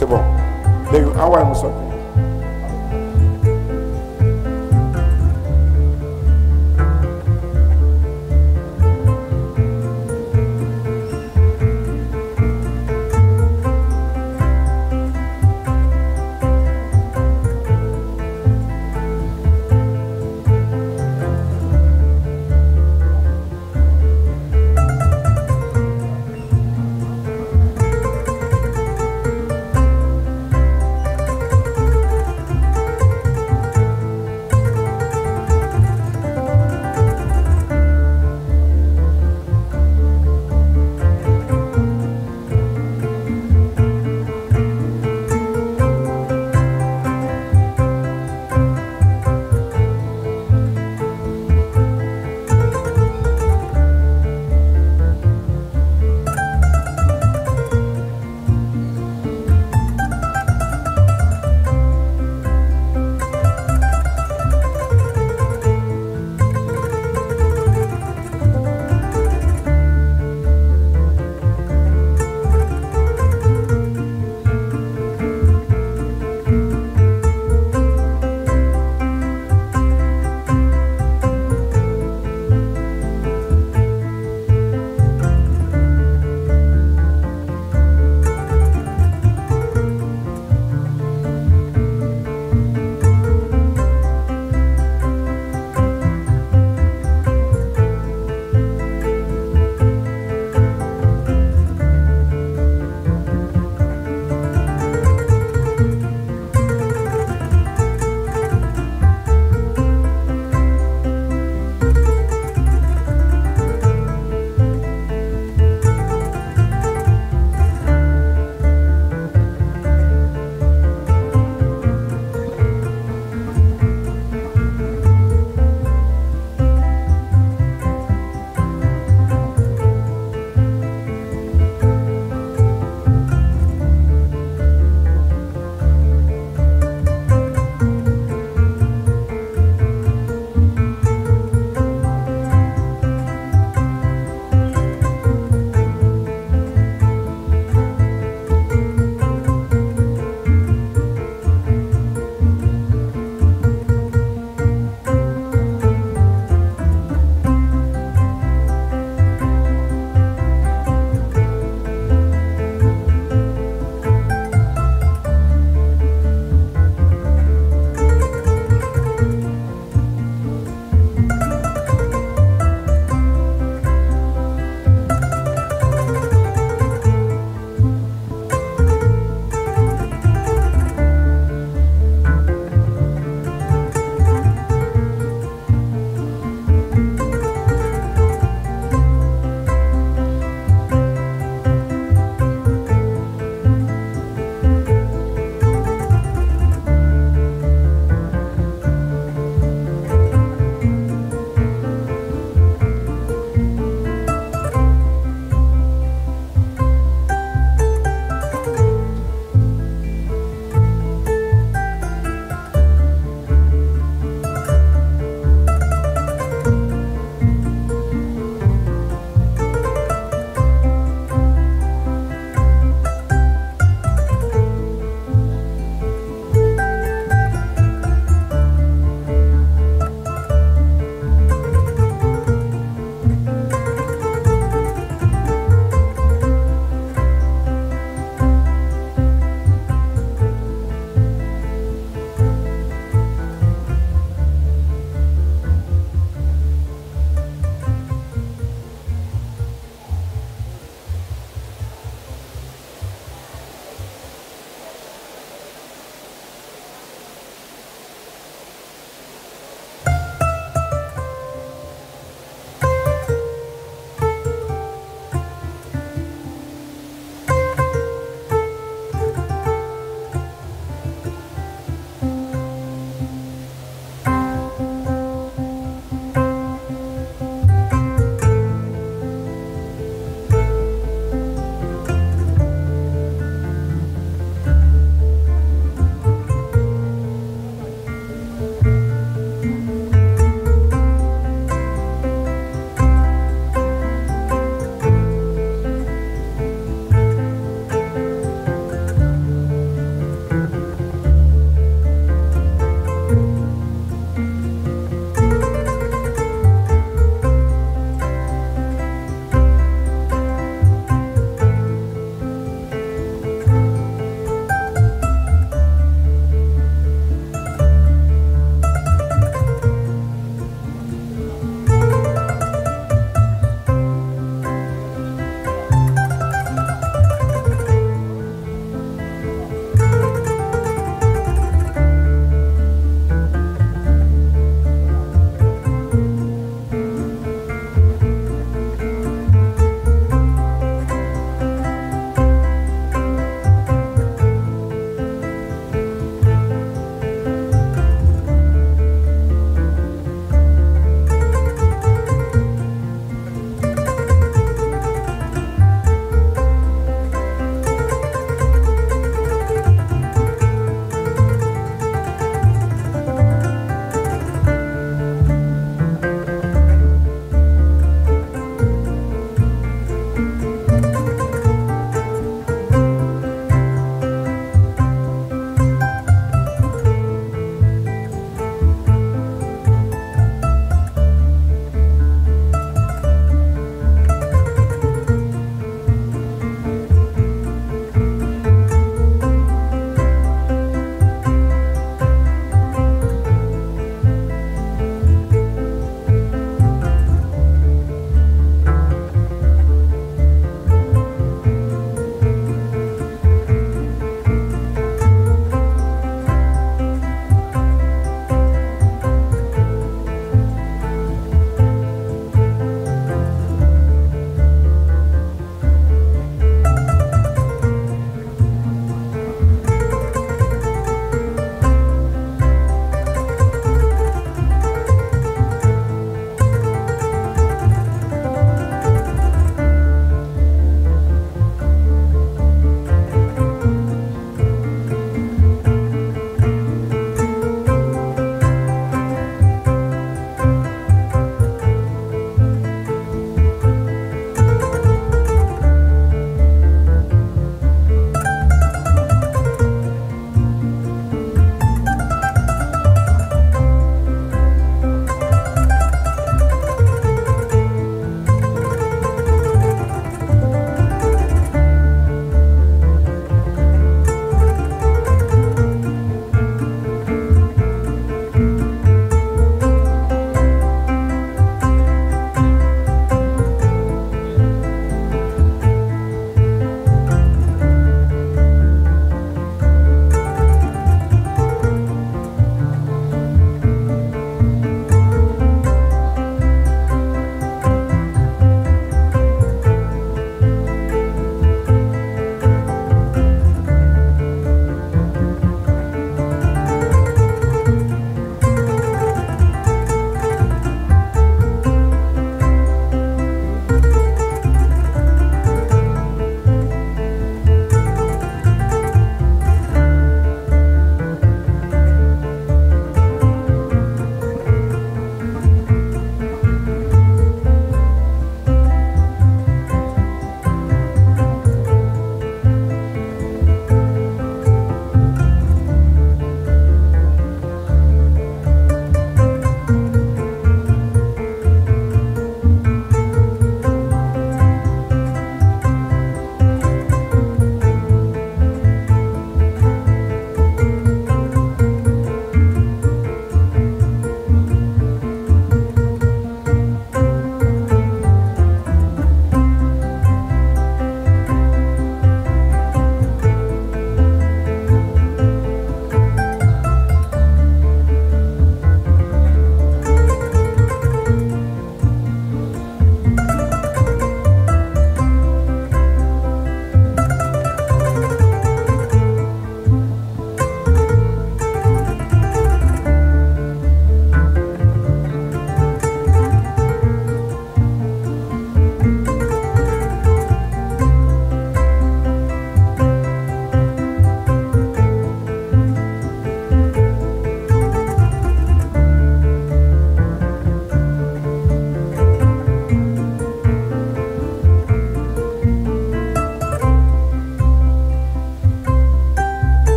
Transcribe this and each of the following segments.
C'est bon. Envoyez-moi ça.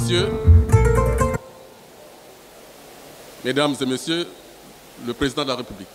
Messieurs, Mesdames et Messieurs, le Président de la République.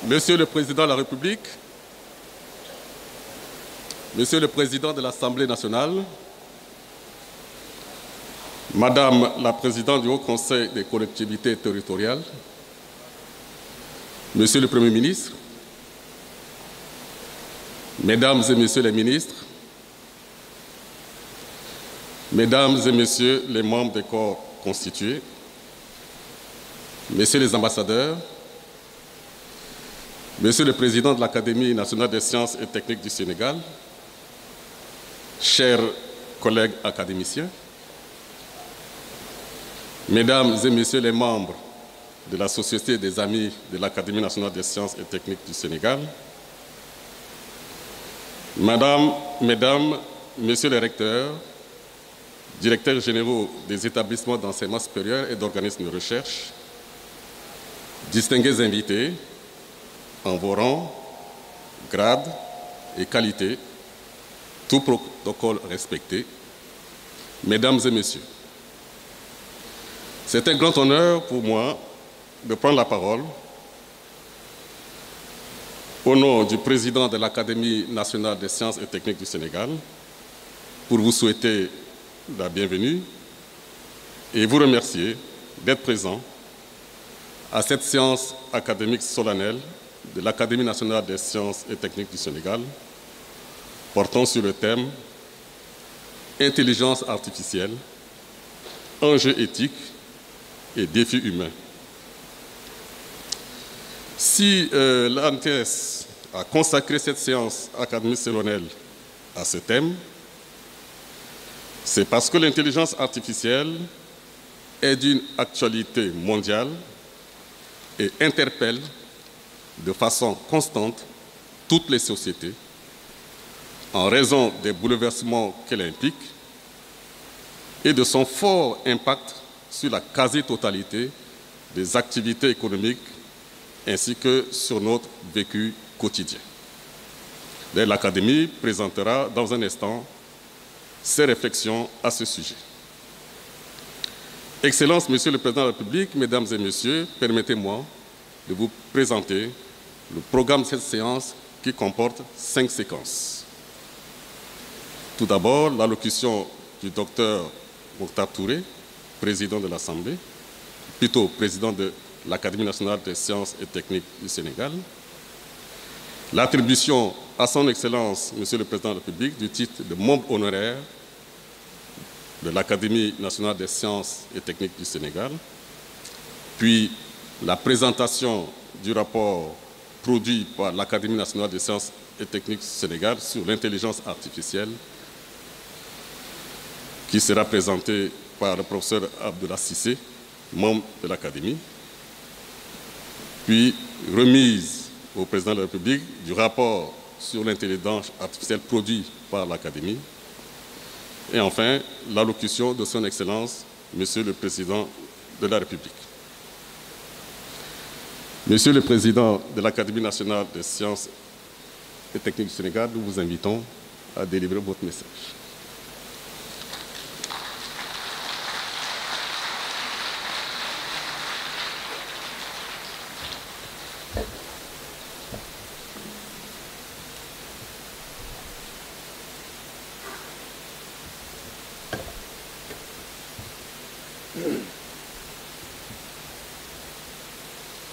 Monsieur le Président de la République, Monsieur le Président de l'Assemblée nationale, Madame la Présidente du Haut Conseil des collectivités territoriales, Monsieur le Premier ministre, Mesdames et Messieurs les ministres, Mesdames et Messieurs les membres des corps constitués, Messieurs les ambassadeurs, Monsieur le Président de l'Académie nationale des sciences et techniques du Sénégal, chers collègues académiciens, Mesdames et Messieurs les membres de la Société des Amis de l'Académie nationale des sciences et techniques du Sénégal, Mesdames, Messieurs les recteurs, directeurs généraux des établissements d'enseignement supérieur et d'organismes de recherche, distingués invités, en vos rangs, grades et qualités, tout protocole respecté, Mesdames et Messieurs, c'est un grand honneur pour moi de prendre la parole au nom du président de l'Académie nationale des sciences et techniques du Sénégal pour vous souhaiter la bienvenue et vous remercier d'être présent à cette séance académique solennelle de l'Académie nationale des sciences et techniques du Sénégal, portant sur le thème « Intelligence artificielle, enjeux éthiques et défis humains ». Si l'ANTS a consacré cette séance académique solennelle à ce thème, c'est parce que l'intelligence artificielle est d'une actualité mondiale et interpelle de façon constante toutes les sociétés en raison des bouleversements qu'elle implique et de son fort impact sur la quasi-totalité des activités économiques ainsi que sur notre vécu quotidien. L'Académie présentera dans un instant ses réflexions à ce sujet. Excellences, Monsieur le Président de la République, Mesdames et Messieurs, permettez-moi de vous présenter le programme de cette séance qui comporte 5 séquences. Tout d'abord, l'allocution du docteur Mokhtar Touré, président de l'Assemblée, plutôt président de l'Académie nationale des sciences et techniques du Sénégal. L'attribution à son Excellence, Monsieur le Président de la République, du titre de membre honoraire de l'Académie nationale des sciences et techniques du Sénégal. Puis la présentation du rapport produit par l'Académie nationale des sciences et techniques du Sénégal sur l'intelligence artificielle, qui sera présenté par le professeur Abdoulaye Cissé, membre de l'Académie. Puis remise au Président de la République du rapport sur l'intelligence artificielle produit par l'Académie. Et enfin, l'allocution de son Excellence, Monsieur le Président de la République. Monsieur le Président de l'Académie nationale des sciences et techniques du Sénégal, nous vous invitons à délivrer votre message.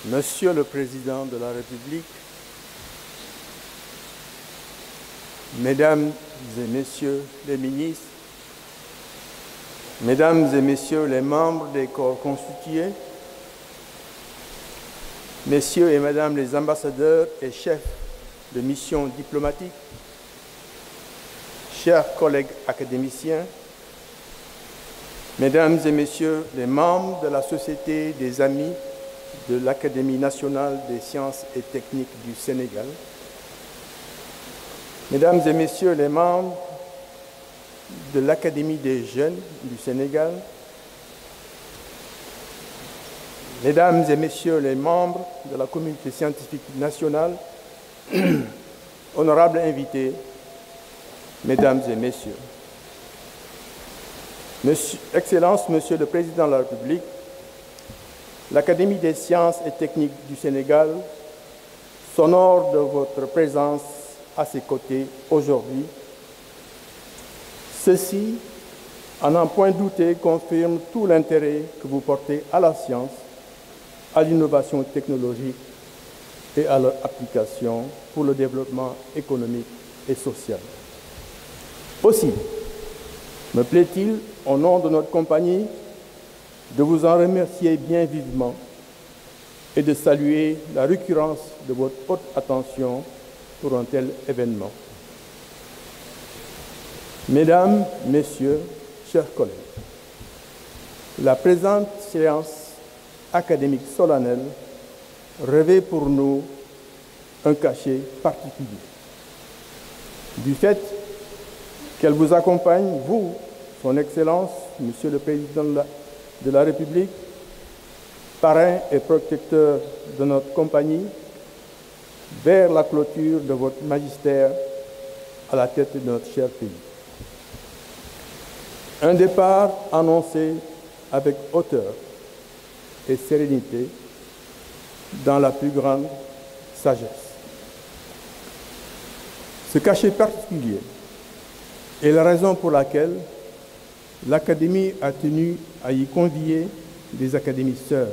Monsieur le Président de la République, Mesdames et Messieurs les ministres, Mesdames et Messieurs les membres des corps constitués, Messieurs et Mesdames les ambassadeurs et chefs de mission diplomatique, chers collègues académiciens, Mesdames et Messieurs les membres de la Société des Amis de l'Académie nationale des sciences et techniques du Sénégal, Mesdames et Messieurs les membres de l'Académie des jeunes du Sénégal, Mesdames et Messieurs les membres de la communauté scientifique nationale, honorables invités, Mesdames et Messieurs, Excellence, Monsieur le Président de la République, l'Académie des sciences et techniques du Sénégal s'honore de votre présence à ses côtés aujourd'hui. Ceci, à n'en point douter, confirme tout l'intérêt que vous portez à la science, à l'innovation technologique et à leur application pour le développement économique et social. Aussi, me plaît-il, au nom de notre compagnie, de vous en remercier bien vivement et de saluer la récurrence de votre haute attention pour un tel événement. Mesdames, Messieurs, chers collègues, la présente séance académique solennelle revêt pour nous un cachet particulier. Du fait qu'elle vous accompagne, vous, Son Excellence, Monsieur le Président de la République, parrain et protecteur de notre compagnie, vers la clôture de votre magistère à la tête de notre cher pays. Un départ annoncé avec hauteur et sérénité dans la plus grande sagesse. Ce cachet particulier est la raison pour laquelle l'Académie a tenu à y convier des académies sœurs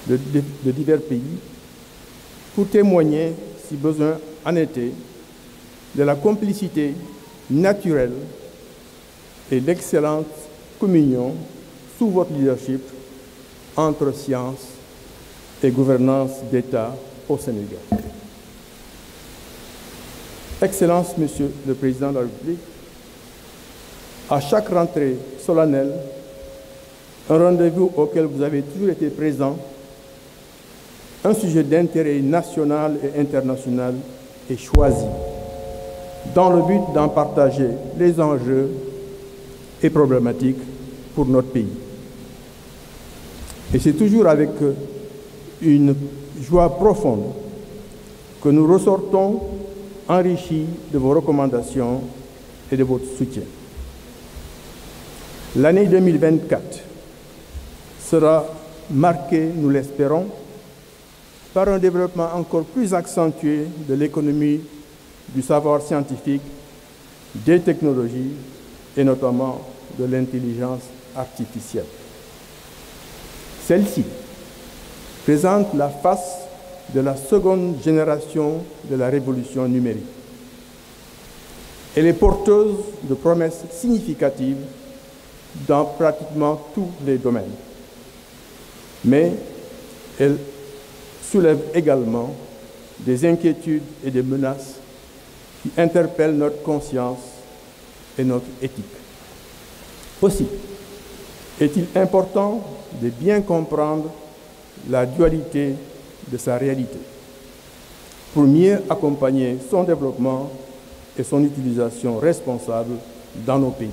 de divers pays pour témoigner, si besoin en était, de la complicité naturelle et l'excellente communion sous votre leadership entre science et gouvernance d'État au Sénégal. Excellence, Monsieur le Président de la République, à chaque rentrée solennelle, un rendez-vous auquel vous avez toujours été présent, un sujet d'intérêt national et international est choisi, dans le but d'en partager les enjeux et problématiques pour notre pays. Et c'est toujours avec une joie profonde que nous ressortons enrichis de vos recommandations et de votre soutien. L'année 2024 sera marquée, nous l'espérons, par un développement encore plus accentué de l'économie, du savoir scientifique, des technologies et notamment de l'intelligence artificielle. Celle-ci présente la face de la seconde génération de la révolution numérique. Elle est porteuse de promesses significatives dans pratiquement tous les domaines. Mais elle soulève également des inquiétudes et des menaces qui interpellent notre conscience et notre éthique. Aussi, est-il important de bien comprendre la dualité de sa réalité pour mieux accompagner son développement et son utilisation responsable dans nos pays.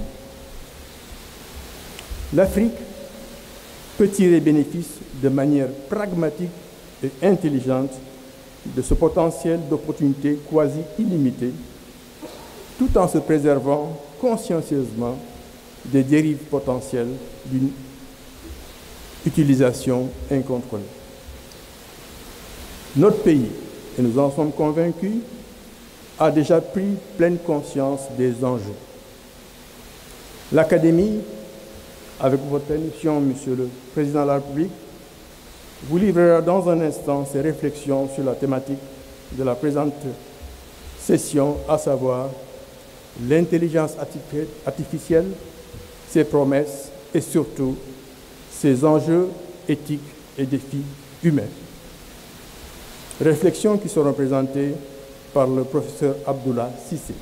L'Afrique peut tirer bénéfice de manière pragmatique et intelligente de ce potentiel d'opportunités quasi illimité, tout en se préservant consciencieusement des dérives potentielles d'une utilisation incontrôlée. Notre pays, et nous en sommes convaincus, a déjà pris pleine conscience des enjeux. L'Académie, avec votre permission, Monsieur le Président de la République, vous livrera dans un instant ses réflexions sur la thématique de la présente session, à savoir l'intelligence artificielle, ses promesses et surtout ses enjeux éthiques et défis humains. Réflexions qui seront présentées par le professeur Abdoulaye Cissé.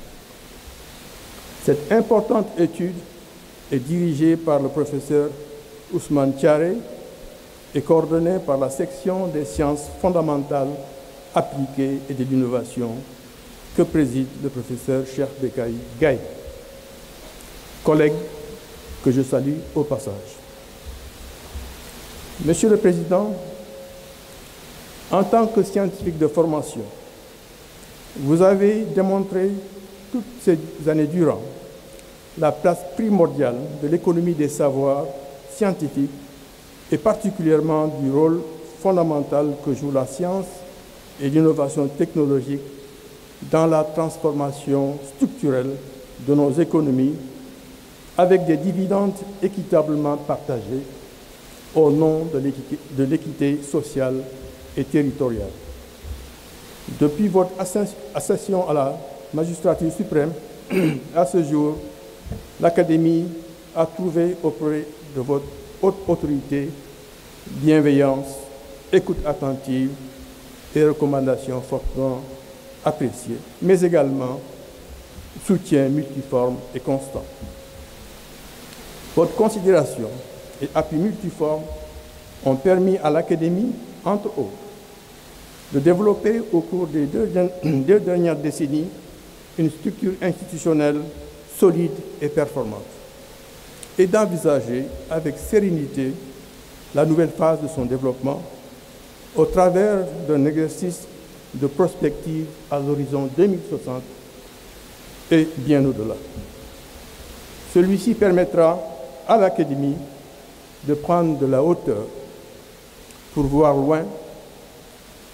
Cette importante étude est dirigée par le professeur Ousmane Thiaré et coordonnée par la section des sciences fondamentales, appliquées et de l'innovation que préside le professeur Cheikh Bekay Gaye, collègue que je salue au passage. Monsieur le Président, en tant que scientifique de formation, vous avez démontré toutes ces années durant la place primordiale de l'économie des savoirs scientifiques et particulièrement du rôle fondamental que joue la science et l'innovation technologique dans la transformation structurelle de nos économies avec des dividendes équitablement partagés au nom de l'équité sociale et territoriale. Depuis votre accession à la magistrature suprême, à ce jour, l'Académie a trouvé auprès de votre haute autorité bienveillance, écoute attentive et recommandations fortement appréciées, mais également soutien multiforme et constant. Votre considération et appui multiforme ont permis à l'Académie, entre autres, de développer au cours des deux dernières décennies une structure institutionnelle solide et performante et d'envisager avec sérénité la nouvelle phase de son développement au travers d'un exercice de prospective à l'horizon 2060 et bien au-delà. Celui-ci permettra à l'Académie de prendre de la hauteur pour voir loin,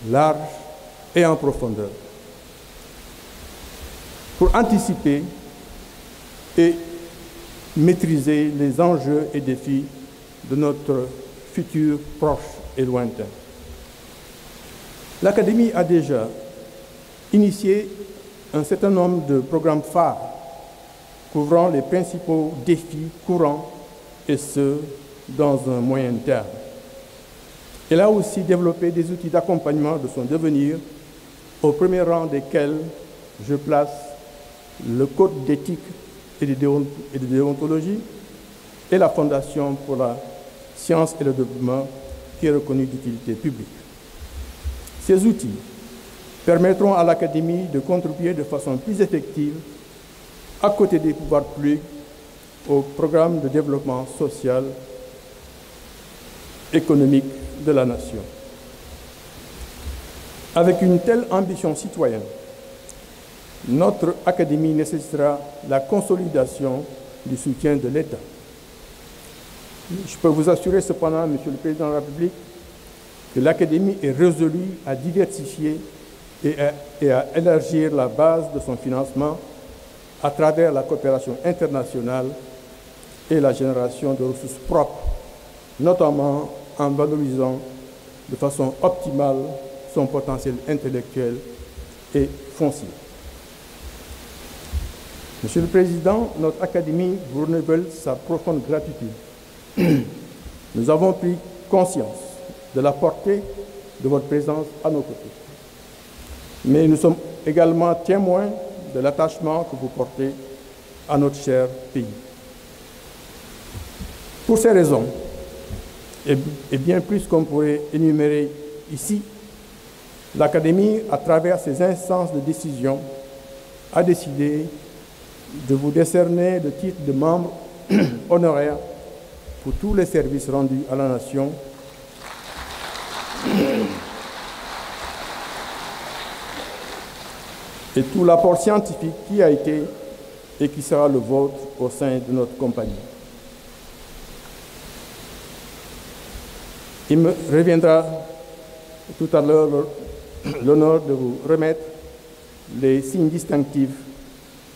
large et en profondeur, pour anticiper et maîtriser les enjeux et défis de notre futur proche et lointain. L'Académie a déjà initié un certain nombre de programmes phares couvrant les principaux défis courants et ce, dans un moyen terme. Elle a aussi développé des outils d'accompagnement de son devenir, au premier rang desquels je place le Code d'éthique et de déontologie et la Fondation pour la science et le développement qui est reconnue d'utilité publique. Ces outils permettront à l'Académie de contribuer de façon plus effective, à côté des pouvoirs publics, au programme de développement social, économique de la nation. Avec une telle ambition citoyenne, notre Académie nécessitera la consolidation du soutien de l'État. Je peux vous assurer cependant, Monsieur le Président de la République, que l'Académie est résolue à diversifier et à élargir la base de son financement à travers la coopération internationale et la génération de ressources propres, notamment en valorisant de façon optimale son potentiel intellectuel et foncier. Monsieur le Président, notre Académie vous renouvelle sa profonde gratitude. Nous avons pris conscience de la portée de votre présence à nos côtés. Mais nous sommes également témoins de l'attachement que vous portez à notre cher pays. Pour ces raisons, et bien plus qu'on pourrait énumérer ici, l'Académie, à travers ses instances de décision, a décidé de vous décerner le titre de membre honoraire pour tous les services rendus à la nation et tout l'apport scientifique qui a été et qui sera le vôtre au sein de notre compagnie. Il me reviendra tout à l'heure l'honneur de vous remettre les signes distinctifs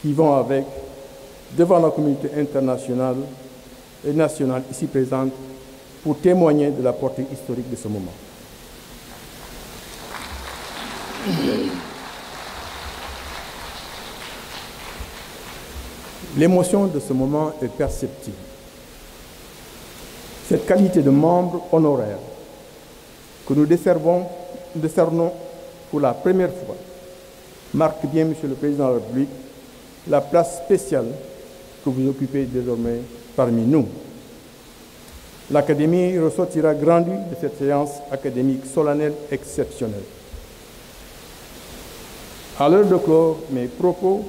qui vont avec, devant la communauté internationale et nationale ici présente, pour témoigner de la portée historique de ce moment. L'émotion de ce moment est perceptible. Cette qualité de membre honoraire que nous décernons pour la première fois marque bien, Monsieur le Président de la République, la place spéciale que vous occupez désormais parmi nous. L'Académie ressortira grandie de cette séance académique solennelle exceptionnelle. À l'heure de clore mes propos,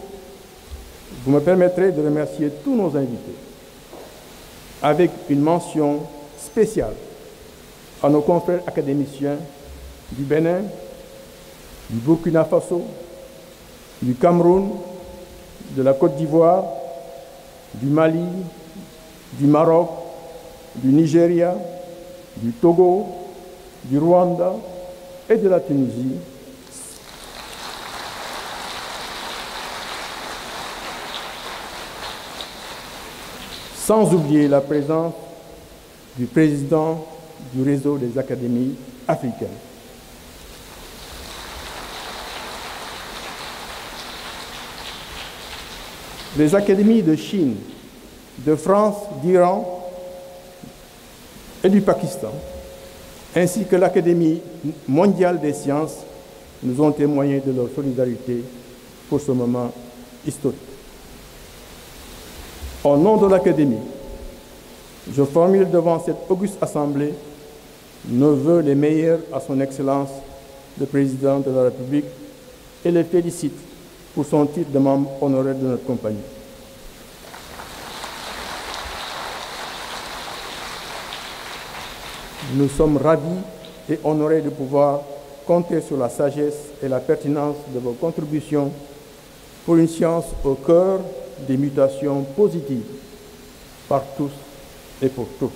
vous me permettrez de remercier tous nos invités, avec une mention spéciale à nos confrères académiciens du Bénin, du Burkina Faso, du Cameroun, de la Côte d'Ivoire, du Mali, du Maroc, du Nigeria, du Togo, du Rwanda et de la Tunisie, sans oublier la présence du président du réseau des académies africaines. Les académies de Chine, de France, d'Iran et du Pakistan, ainsi que l'Académie mondiale des sciences, nous ont témoigné de leur solidarité pour ce moment historique. Au nom de l'Académie, je formule devant cette auguste assemblée nos vœux les meilleurs à son Excellence, le Président de la République, et les félicite pour son titre de membre honoraire de notre compagnie. Nous sommes ravis et honorés de pouvoir compter sur la sagesse et la pertinence de vos contributions pour une science au cœur des mutations positives par tous et pour tous.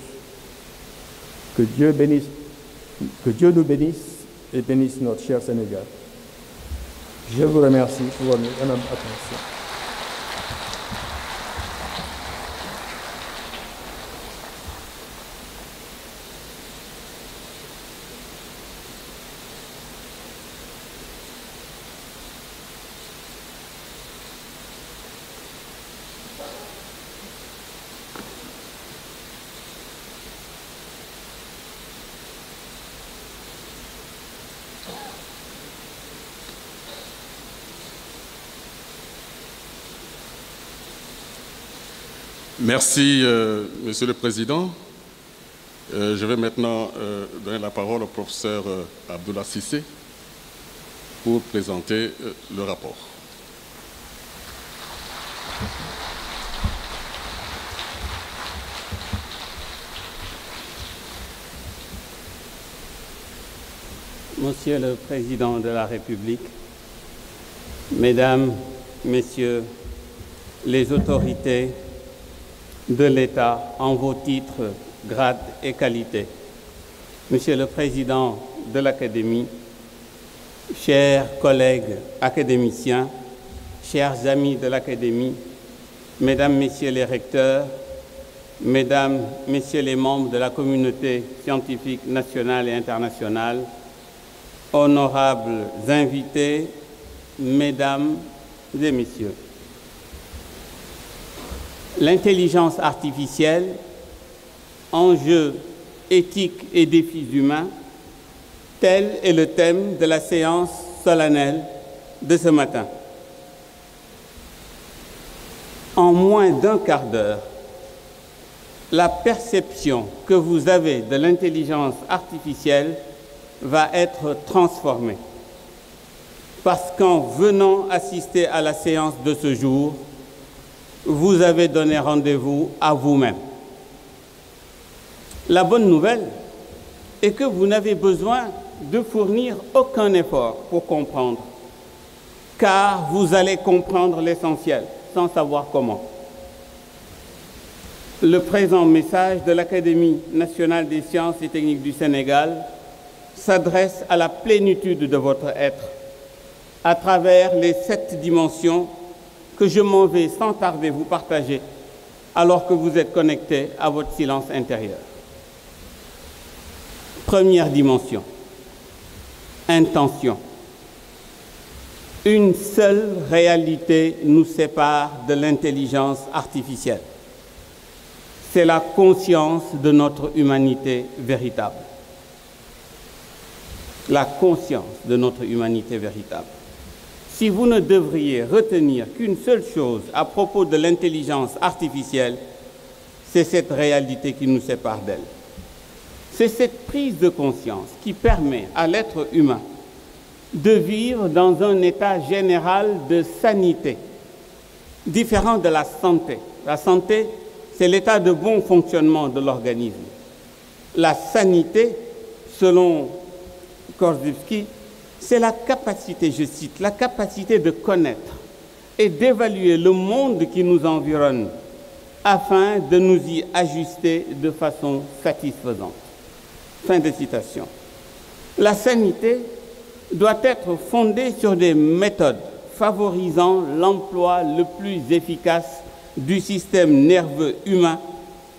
Que Dieu nous bénisse et bénisse notre cher Sénégal. Je vous remercie pour votre attention. Merci, Monsieur le Président. Je vais maintenant donner la parole au professeur Abdoulaye Cissé pour présenter le rapport. Monsieur le Président de la République, Mesdames, Messieurs les autorités de l'État en vos titres, grades et qualités, Monsieur le Président de l'Académie, chers collègues académiciens, chers amis de l'Académie, Mesdames, Messieurs les recteurs, Mesdames, Messieurs les membres de la communauté scientifique nationale et internationale, honorables invités, Mesdames et Messieurs. L'intelligence artificielle, enjeux éthiques et défis humains, tel est le thème de la séance solennelle de ce matin. En moins d'un quart d'heure, la perception que vous avez de l'intelligence artificielle va être transformée. Parce qu'en venant assister à la séance de ce jour, vous avez donné rendez-vous à vous-même. La bonne nouvelle est que vous n'avez besoin de fournir aucun effort pour comprendre, car vous allez comprendre l'essentiel sans savoir comment. Le présent message de l'Académie nationale des sciences et techniques du Sénégal s'adresse à la plénitude de votre être à travers les 7 dimensions que je m'en vais sans tarder vous partager alors que vous êtes connectés à votre silence intérieur. Première dimension, intention. Une seule réalité nous sépare de l'intelligence artificielle. C'est la conscience de notre humanité véritable. La conscience de notre humanité véritable. Si vous ne devriez retenir qu'une seule chose à propos de l'intelligence artificielle, c'est cette réalité qui nous sépare d'elle. C'est cette prise de conscience qui permet à l'être humain de vivre dans un état général de sanité, différent de la santé. La santé, c'est l'état de bon fonctionnement de l'organisme. La sanité, selon Korzybski, c'est la capacité, je cite, la capacité de connaître et d'évaluer le monde qui nous environne afin de nous y ajuster de façon satisfaisante. Fin de citation. La sanité doit être fondée sur des méthodes favorisant l'emploi le plus efficace du système nerveux humain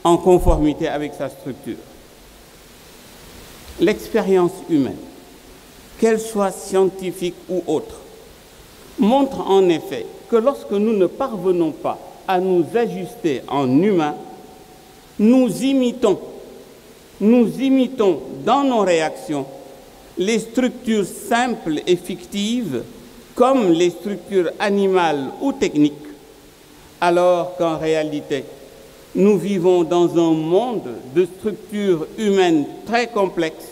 en conformité avec sa structure. L'expérience humaine, qu'elle soit scientifique ou autre, montre en effet que lorsque nous ne parvenons pas à nous ajuster en humain, nous imitons dans nos réactions les structures simples et fictives comme les structures animales ou techniques, alors qu'en réalité, nous vivons dans un monde de structures humaines très complexes,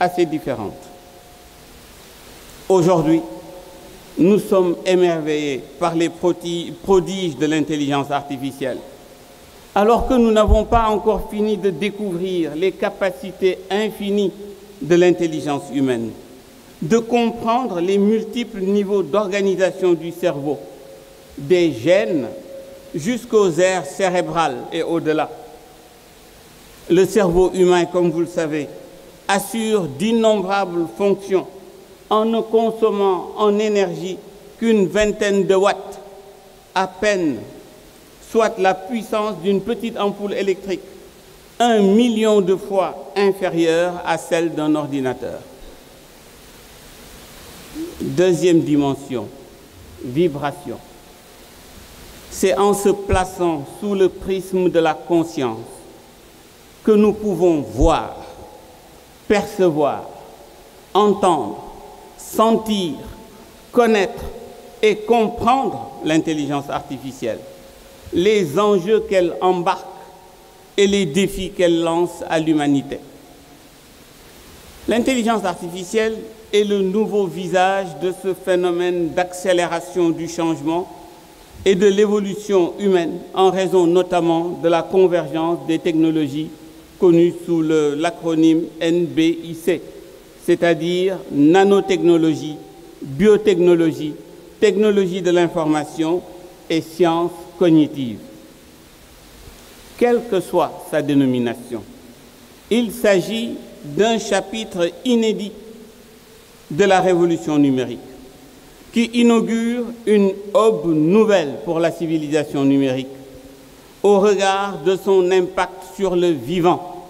assez différentes. Aujourd'hui, nous sommes émerveillés par les prodiges de l'intelligence artificielle, alors que nous n'avons pas encore fini de découvrir les capacités infinies de l'intelligence humaine, de comprendre les multiples niveaux d'organisation du cerveau, des gènes jusqu'aux aires cérébrales et au-delà. Le cerveau humain, comme vous le savez, assure d'innombrables fonctions en ne consommant en énergie qu'une vingtaine de watts, à peine, soit la puissance d'une petite ampoule électrique, 1 million de fois inférieure à celle d'un ordinateur. Deuxième dimension, vibration. C'est en se plaçant sous le prisme de la conscience que nous pouvons voir, percevoir, entendre, sentir, connaître et comprendre l'intelligence artificielle, les enjeux qu'elle embarque et les défis qu'elle lance à l'humanité. L'intelligence artificielle est le nouveau visage de ce phénomène d'accélération du changement et de l'évolution humaine en raison notamment de la convergence des technologies connues sous l'acronyme NBIC, c'est-à-dire nanotechnologie, biotechnologie, technologie de l'information et sciences cognitives. Quelle que soit sa dénomination, il s'agit d'un chapitre inédit de la révolution numérique qui inaugure une aube nouvelle pour la civilisation numérique au regard de son impact sur le vivant,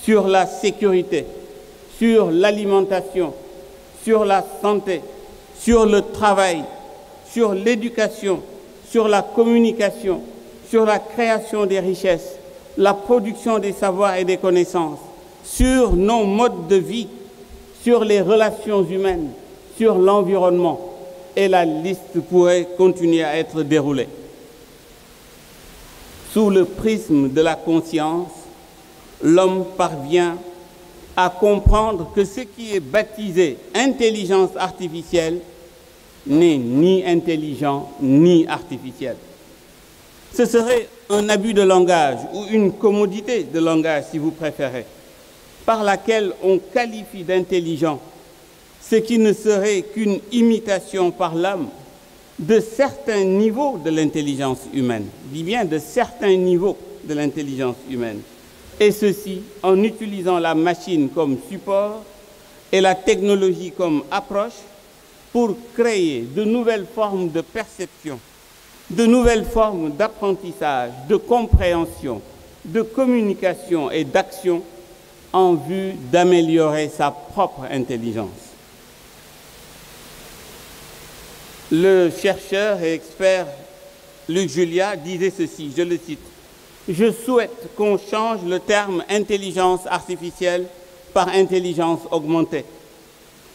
sur la sécurité, sur l'alimentation, sur la santé, sur le travail, sur l'éducation, sur la communication, sur la création des richesses, la production des savoirs et des connaissances, sur nos modes de vie, sur les relations humaines, sur l'environnement, et la liste pourrait continuer à être déroulée. Sous le prisme de la conscience, l'homme parvient à comprendre que ce qui est baptisé intelligence artificielle n'est ni intelligent ni artificiel. Ce serait un abus de langage ou une commodité de langage, si vous préférez, par laquelle on qualifie d'intelligent ce qui ne serait qu'une imitation par l'homme de certains niveaux de l'intelligence humaine. Je dis bien de certains niveaux de l'intelligence humaine. Et ceci en utilisant la machine comme support et la technologie comme approche pour créer de nouvelles formes de perception, de nouvelles formes d'apprentissage, de compréhension, de communication et d'action en vue d'améliorer sa propre intelligence. Le chercheur et expert Luc Julia disait ceci, je le cite, « Je souhaite qu'on change le terme intelligence artificielle par intelligence augmentée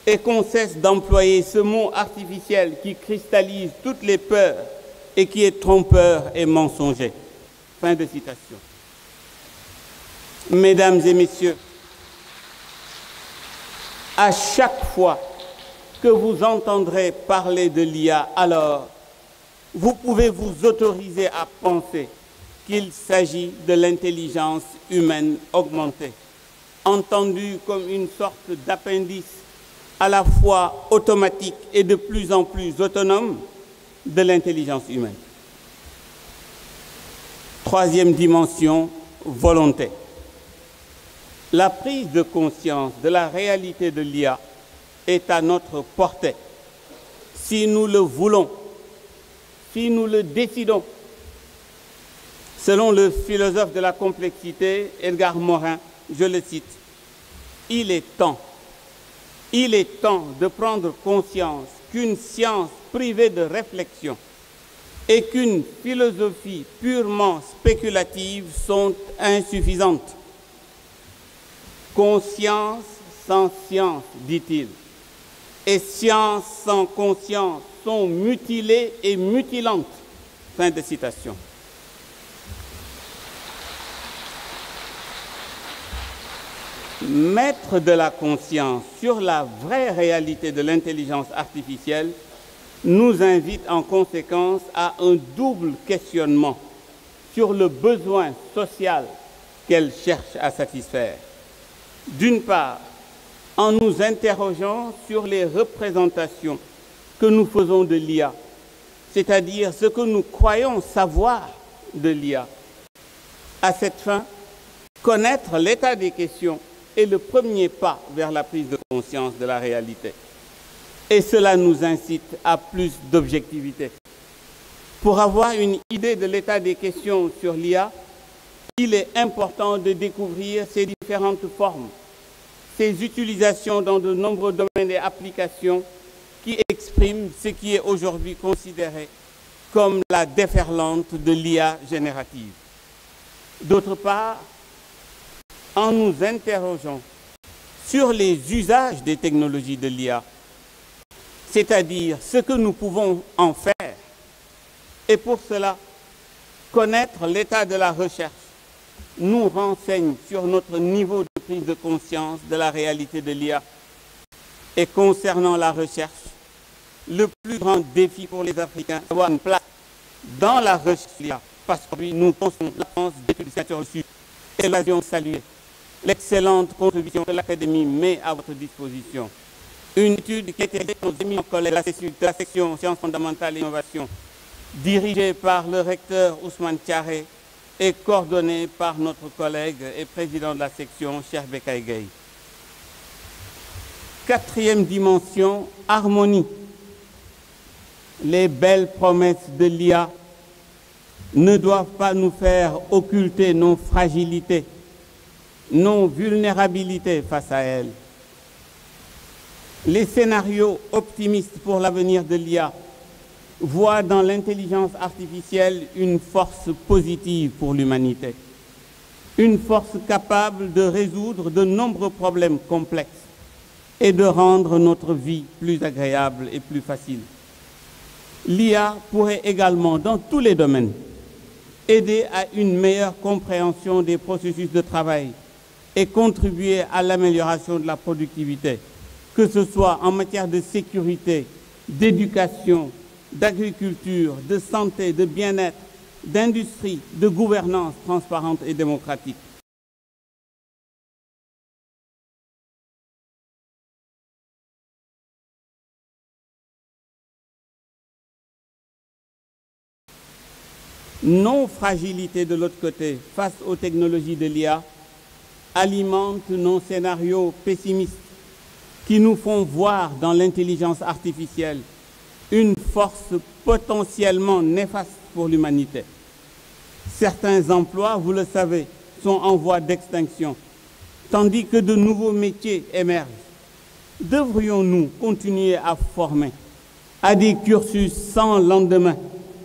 et qu'on cesse d'employer ce mot artificiel qui cristallise toutes les peurs et qui est trompeur et mensonger. » Fin de citation. Mesdames et messieurs, à chaque fois que vous entendrez parler de l'IA, alors vous pouvez vous autoriser à penser qu'il s'agit de l'intelligence humaine augmentée, entendue comme une sorte d'appendice à la fois automatique et de plus en plus autonome de l'intelligence humaine. Troisième dimension, volonté. La prise de conscience de la réalité de l'IA est à notre portée. Si nous le voulons, si nous le décidons. Selon le philosophe de la complexité, Edgar Morin, je le cite, « Il est temps de prendre conscience qu'une science privée de réflexion et qu'une philosophie purement spéculative sont insuffisantes. Conscience sans science, dit-il, et science sans conscience sont mutilées et mutilantes. » Fin de citation. Mettre de la conscience sur la vraie réalité de l'intelligence artificielle nous invite en conséquence à un double questionnement sur le besoin social qu'elle cherche à satisfaire. D'une part, en nous interrogeant sur les représentations que nous faisons de l'IA, c'est-à-dire ce que nous croyons savoir de l'IA. À cette fin, connaître l'état des questions est le premier pas vers la prise de conscience de la réalité. Et cela nous incite à plus d'objectivité. Pour avoir une idée de l'état des questions sur l'IA, il est important de découvrir ses différentes formes, ses utilisations dans de nombreux domaines et applications qui expriment ce qui est aujourd'hui considéré comme la déferlante de l'IA générative. D'autre part, en nous interrogeant sur les usages des technologies de l'IA, c'est-à-dire ce que nous pouvons en faire, et pour cela, connaître l'état de la recherche nous renseigne sur notre niveau de prise de conscience de la réalité de l'IA. Et concernant la recherche, le plus grand défi pour les Africains, c'est d'avoir une place dans la recherche l'IA, parce que nous pensons la France d'études reçues et l'occasion de saluer l'excellente contribution que l'Académie met à votre disposition. Une étude qui a été réalisée par nos éminents collègues de la section Sciences fondamentales et innovation, dirigée par le recteur Ousmane Thiaré et coordonnée par notre collègue et président de la section, Cheikh Bekay Gueye. Quatrième dimension, harmonie. Les belles promesses de l'IA ne doivent pas nous faire occulter nos fragilités, nos vulnérabilités face à elle. Les scénarios optimistes pour l'avenir de l'IA voient dans l'intelligence artificielle une force positive pour l'humanité, une force capable de résoudre de nombreux problèmes complexes et de rendre notre vie plus agréable et plus facile. L'IA pourrait également, dans tous les domaines, aider à une meilleure compréhension des processus de travail et contribuer à l'amélioration de la productivité, que ce soit en matière de sécurité, d'éducation, d'agriculture, de santé, de bien-être, d'industrie, de gouvernance transparente et démocratique. Nos fragilités de l'autre côté, face aux technologies de l'IA, alimentent nos scénarios pessimistes qui nous font voir dans l'intelligence artificielle une force potentiellement néfaste pour l'humanité. Certains emplois, vous le savez, sont en voie d'extinction, tandis que de nouveaux métiers émergent. Devrions-nous continuer à former à des cursus sans lendemain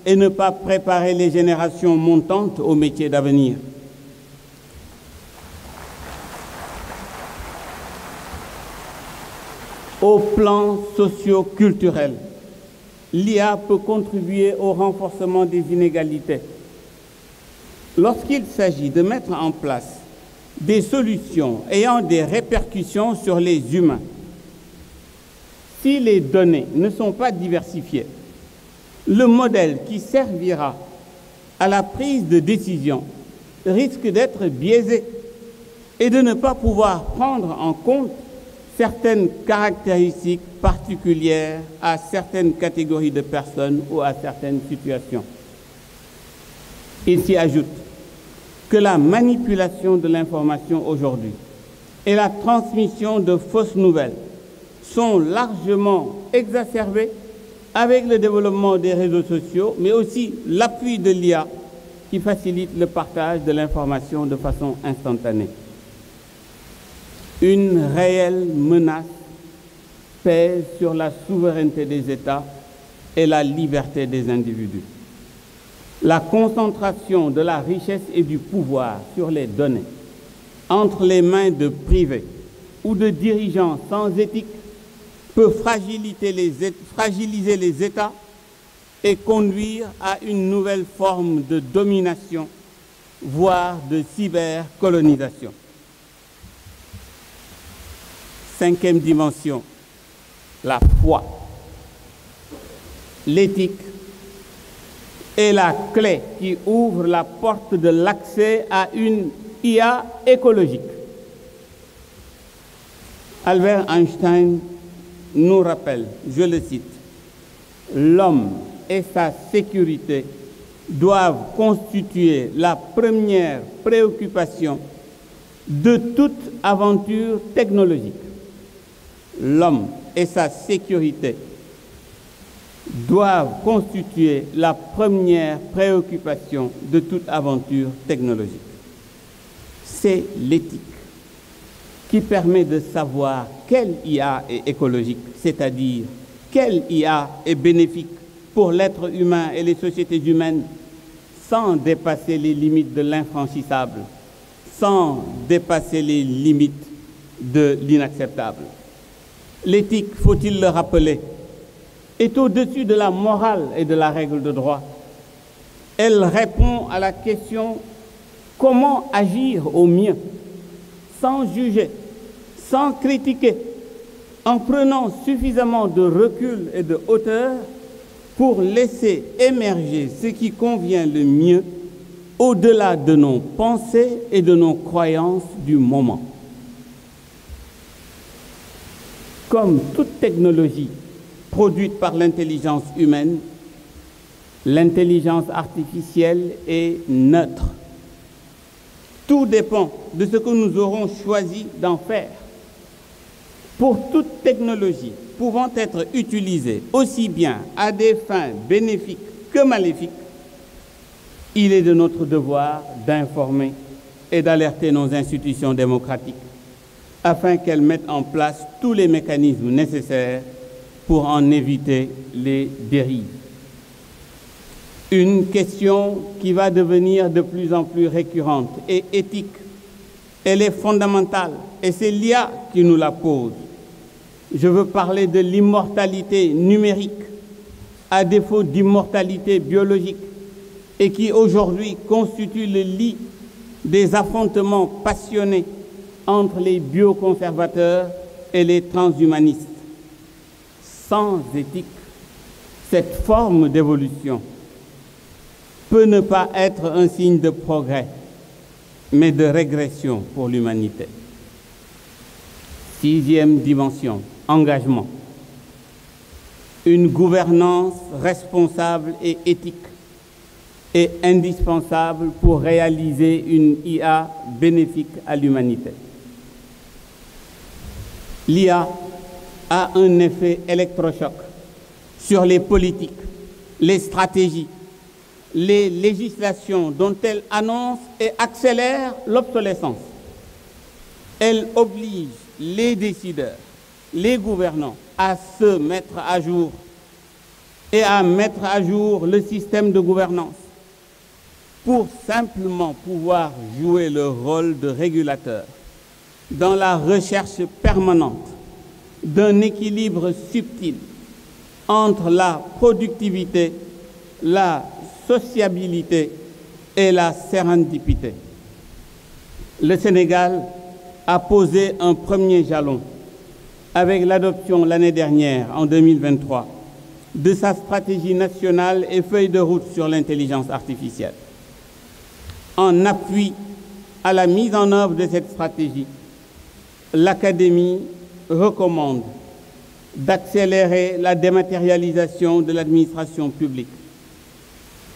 et ne pas préparer les générations montantes aux métiers d'avenir. Au plan socio-culturel, l'IA peut contribuer au renforcement des inégalités. Lorsqu'il s'agit de mettre en place des solutions ayant des répercussions sur les humains, si les données ne sont pas diversifiées, le modèle qui servira à la prise de décision risque d'être biaisé et de ne pas pouvoir prendre en compte certaines caractéristiques particulières à certaines catégories de personnes ou à certaines situations. Il s'y ajoute que la manipulation de l'information aujourd'hui et la transmission de fausses nouvelles sont largement exacerbées avec le développement des réseaux sociaux, mais aussi l'appui de l'IA qui facilite le partage de l'information de façon instantanée. Une réelle menace pèse sur la souveraineté des États et la liberté des individus. La concentration de la richesse et du pouvoir sur les données entre les mains de privés ou de dirigeants sans éthique peut fragiliser les États et conduire à une nouvelle forme de domination, voire de cybercolonisation. Cinquième dimension, la foi. L'éthique est la clé qui ouvre la porte de l'accès à une IA écologique. Albert Einstein nous rappelle, je le cite, « L'homme et sa sécurité doivent constituer la première préoccupation de toute aventure technologique. » L'homme et sa sécurité doivent constituer la première préoccupation de toute aventure technologique. C'est l'éthique qui permet de savoir quelle IA est écologique, c'est-à-dire quelle IA est bénéfique pour l'être humain et les sociétés humaines sans dépasser les limites de l'infranchissable, sans dépasser les limites de l'inacceptable. L'éthique, faut-il le rappeler, est au-dessus de la morale et de la règle de droit. Elle répond à la question « Comment agir au mieux ?» sans juger, sans critiquer, en prenant suffisamment de recul et de hauteur pour laisser émerger ce qui convient le mieux au-delà de nos pensées et de nos croyances du moment. Comme toute technologie produite par l'intelligence humaine, l'intelligence artificielle est neutre. Tout dépend de ce que nous aurons choisi d'en faire. Pour toute technologie pouvant être utilisée aussi bien à des fins bénéfiques que maléfiques, il est de notre devoir d'informer et d'alerter nos institutions démocratiques afin qu'elles mettent en place tous les mécanismes nécessaires pour en éviter les dérives. Une question qui va devenir de plus en plus récurrente et éthique. Elle est fondamentale et c'est l'IA qui nous la pose. Je veux parler de l'immortalité numérique, à défaut d'immortalité biologique, et qui aujourd'hui constitue le lit des affrontements passionnés entre les bioconservateurs et les transhumanistes. Sans éthique, cette forme d'évolution peut ne pas être un signe de progrès, mais de régression pour l'humanité. Sixième dimension, engagement. Une gouvernance responsable et éthique est indispensable pour réaliser une IA bénéfique à l'humanité. L'IA a un effet électrochoc sur les politiques, les stratégies, les législations dont elle annonce et accélère l'obsolescence. Elle oblige les décideurs, les gouvernants à se mettre à jour et à mettre à jour le système de gouvernance pour simplement pouvoir jouer le rôle de régulateur dans la recherche permanente d'un équilibre subtil entre la productivité, la sociabilité et la sérendipité. Le Sénégal a posé un premier jalon avec l'adoption l'année dernière, en 2023, de sa stratégie nationale et feuille de route sur l'intelligence artificielle. En appui à la mise en œuvre de cette stratégie, l'Académie recommande d'accélérer la dématérialisation de l'administration publique,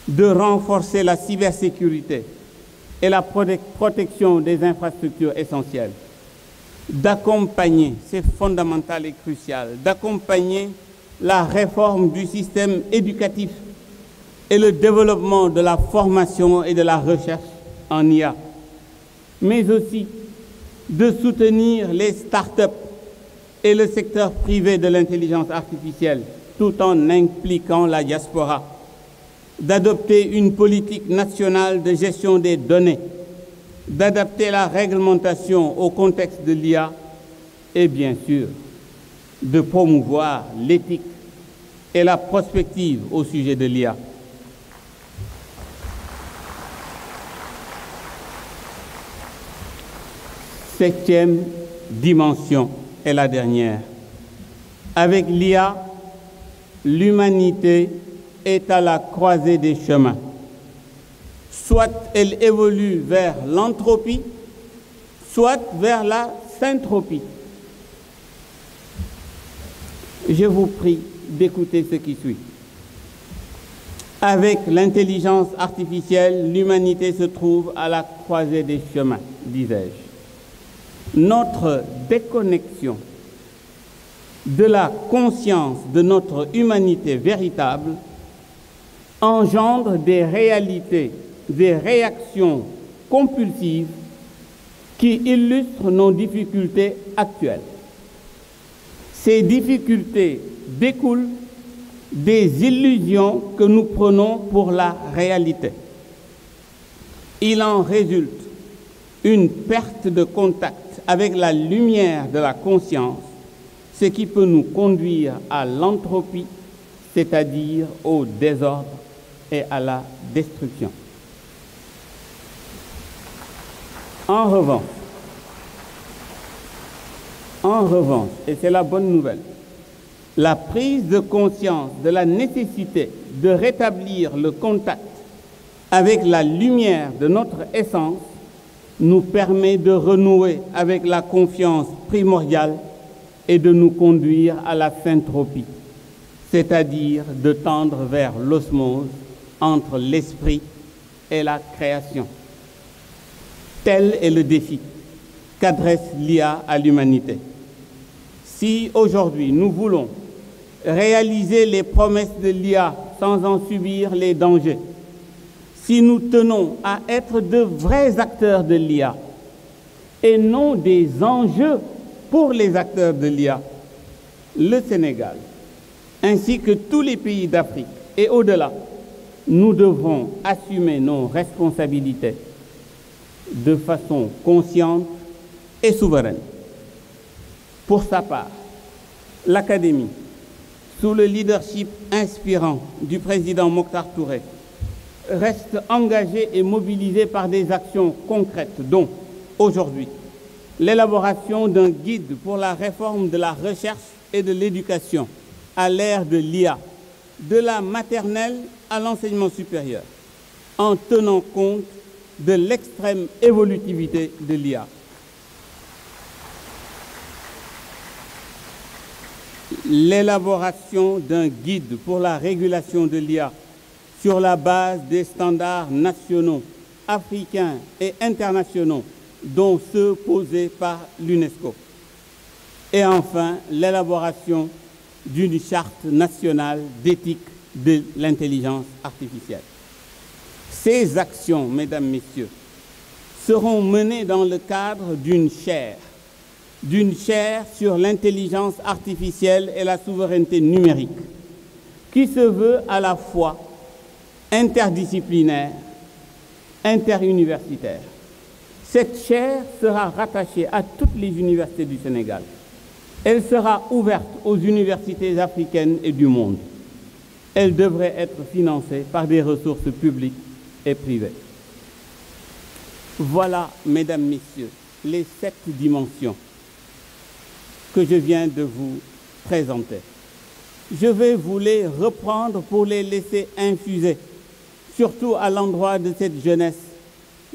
de renforcer la cybersécurité et la protection des infrastructures essentielles, d'accompagner, c'est fondamental et crucial, d'accompagner la réforme du système éducatif et le développement de la formation et de la recherche en IA, mais aussi de soutenir les start-up et le secteur privé de l'intelligence artificielle, tout en impliquant la diaspora, d'adopter une politique nationale de gestion des données, d'adapter la réglementation au contexte de l'IA et bien sûr de promouvoir l'éthique et la prospective au sujet de l'IA. Septième dimension est la dernière. Avec l'IA, l'humanité est à la croisée des chemins. Soit elle évolue vers l'entropie, soit vers la syntropie. Je vous prie d'écouter ce qui suit. Avec l'intelligence artificielle, l'humanité se trouve à la croisée des chemins, disais-je. Notre déconnexion de la conscience de notre humanité véritable engendre des réalités, des réactions compulsives qui illustrent nos difficultés actuelles. Ces difficultés découlent des illusions que nous prenons pour la réalité. Il en résulte une perte de contact avec la lumière de la conscience, ce qui peut nous conduire à l'entropie, c'est-à-dire au désordre et à la destruction. En revanche, et c'est la bonne nouvelle, la prise de conscience de la nécessité de rétablir le contact avec la lumière de notre essence nous permet de renouer avec la confiance primordiale et de nous conduire à la syntropie, c'est-à-dire de tendre vers l'osmose entre l'esprit et la création. Tel est le défi qu'adresse l'IA à l'humanité. Si aujourd'hui nous voulons réaliser les promesses de l'IA sans en subir les dangers, si nous tenons à être de vrais acteurs de l'IA et non des enjeux pour les acteurs de l'IA, le Sénégal, ainsi que tous les pays d'Afrique et au-delà, nous devrons assumer nos responsabilités de façon consciente et souveraine. Pour sa part, l'Académie, sous le leadership inspirant du président Mokhtar Touré, reste engagée et mobilisée par des actions concrètes, dont, aujourd'hui, l'élaboration d'un guide pour la réforme de la recherche et de l'éducation à l'ère de l'IA, de la maternelle à l'enseignement supérieur, en tenant compte de l'extrême évolutivité de l'IA. L'élaboration d'un guide pour la régulation de l'IA sur la base des standards nationaux, africains et internationaux, dont ceux posés par l'UNESCO. Et enfin, l'élaboration d'une charte nationale d'éthique de l'intelligence artificielle. Ces actions, mesdames, messieurs, seront menées dans le cadre d'une chaire sur l'intelligence artificielle et la souveraineté numérique, qui se veut à la fois interdisciplinaire, interuniversitaire. Cette chaire sera rattachée à toutes les universités du Sénégal. Elle sera ouverte aux universités africaines et du monde. Elle devrait être financée par des ressources publiques et privées. Voilà, mesdames, messieurs, les 7 dimensions que je viens de vous présenter. Je vais vous les reprendre pour les laisser infuser, surtout à l'endroit de cette jeunesse,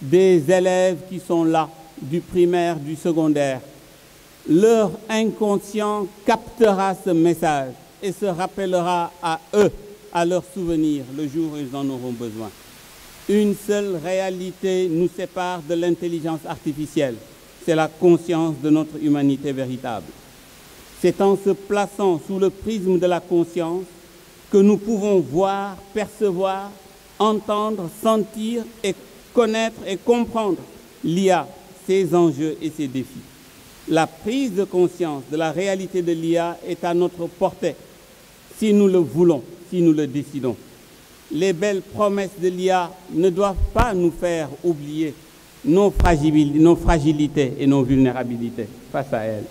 des élèves qui sont là, du primaire, du secondaire. Leur inconscient captera ce message et se rappellera à eux, à leurs souvenirs, le jour où ils en auront besoin. Une seule réalité nous sépare de l'intelligence artificielle, c'est la conscience de notre humanité véritable. C'est en se plaçant sous le prisme de la conscience que nous pouvons voir, percevoir, entendre, sentir et connaître et comprendre l'IA, ses enjeux et ses défis. La prise de conscience de la réalité de l'IA est à notre portée, si nous le voulons, si nous le décidons. Les belles promesses de l'IA ne doivent pas nous faire oublier nos fragilités et nos vulnérabilités face à elle.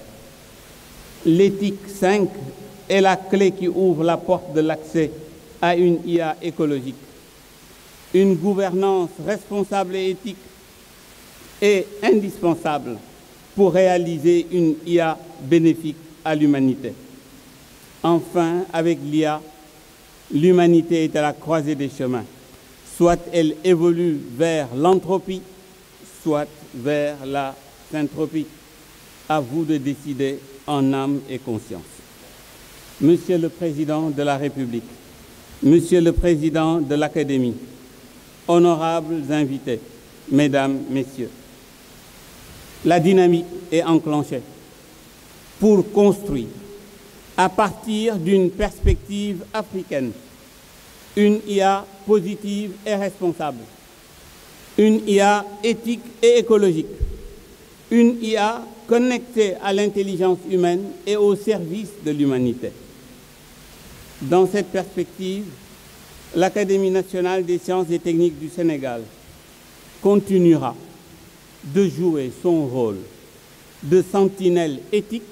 L'éthique 5 est la clé qui ouvre la porte de l'accès à une IA écologique. Une gouvernance responsable et éthique est indispensable pour réaliser une IA bénéfique à l'humanité. Enfin, avec l'IA, l'humanité est à la croisée des chemins. Soit elle évolue vers l'entropie, soit vers la syntropie. À vous de décider en âme et conscience. Monsieur le Président de la République, Monsieur le Président de l'Académie, honorables invités, Mesdames, Messieurs, la dynamique est enclenchée pour construire, à partir d'une perspective africaine, une IA positive et responsable, une IA éthique et écologique, une IA connectée à l'intelligence humaine et au service de l'humanité. Dans cette perspective, l'Académie nationale des sciences et techniques du Sénégal continuera de jouer son rôle de sentinelle éthique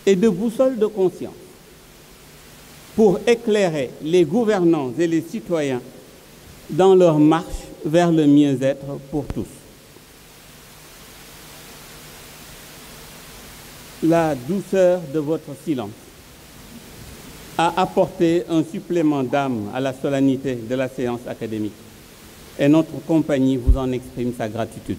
et de boussole de conscience pour éclairer les gouvernants et les citoyens dans leur marche vers le mieux-être pour tous. La douceur de votre silence a apporté un supplément d'âme à la solennité de la séance académique et notre compagnie vous en exprime sa gratitude.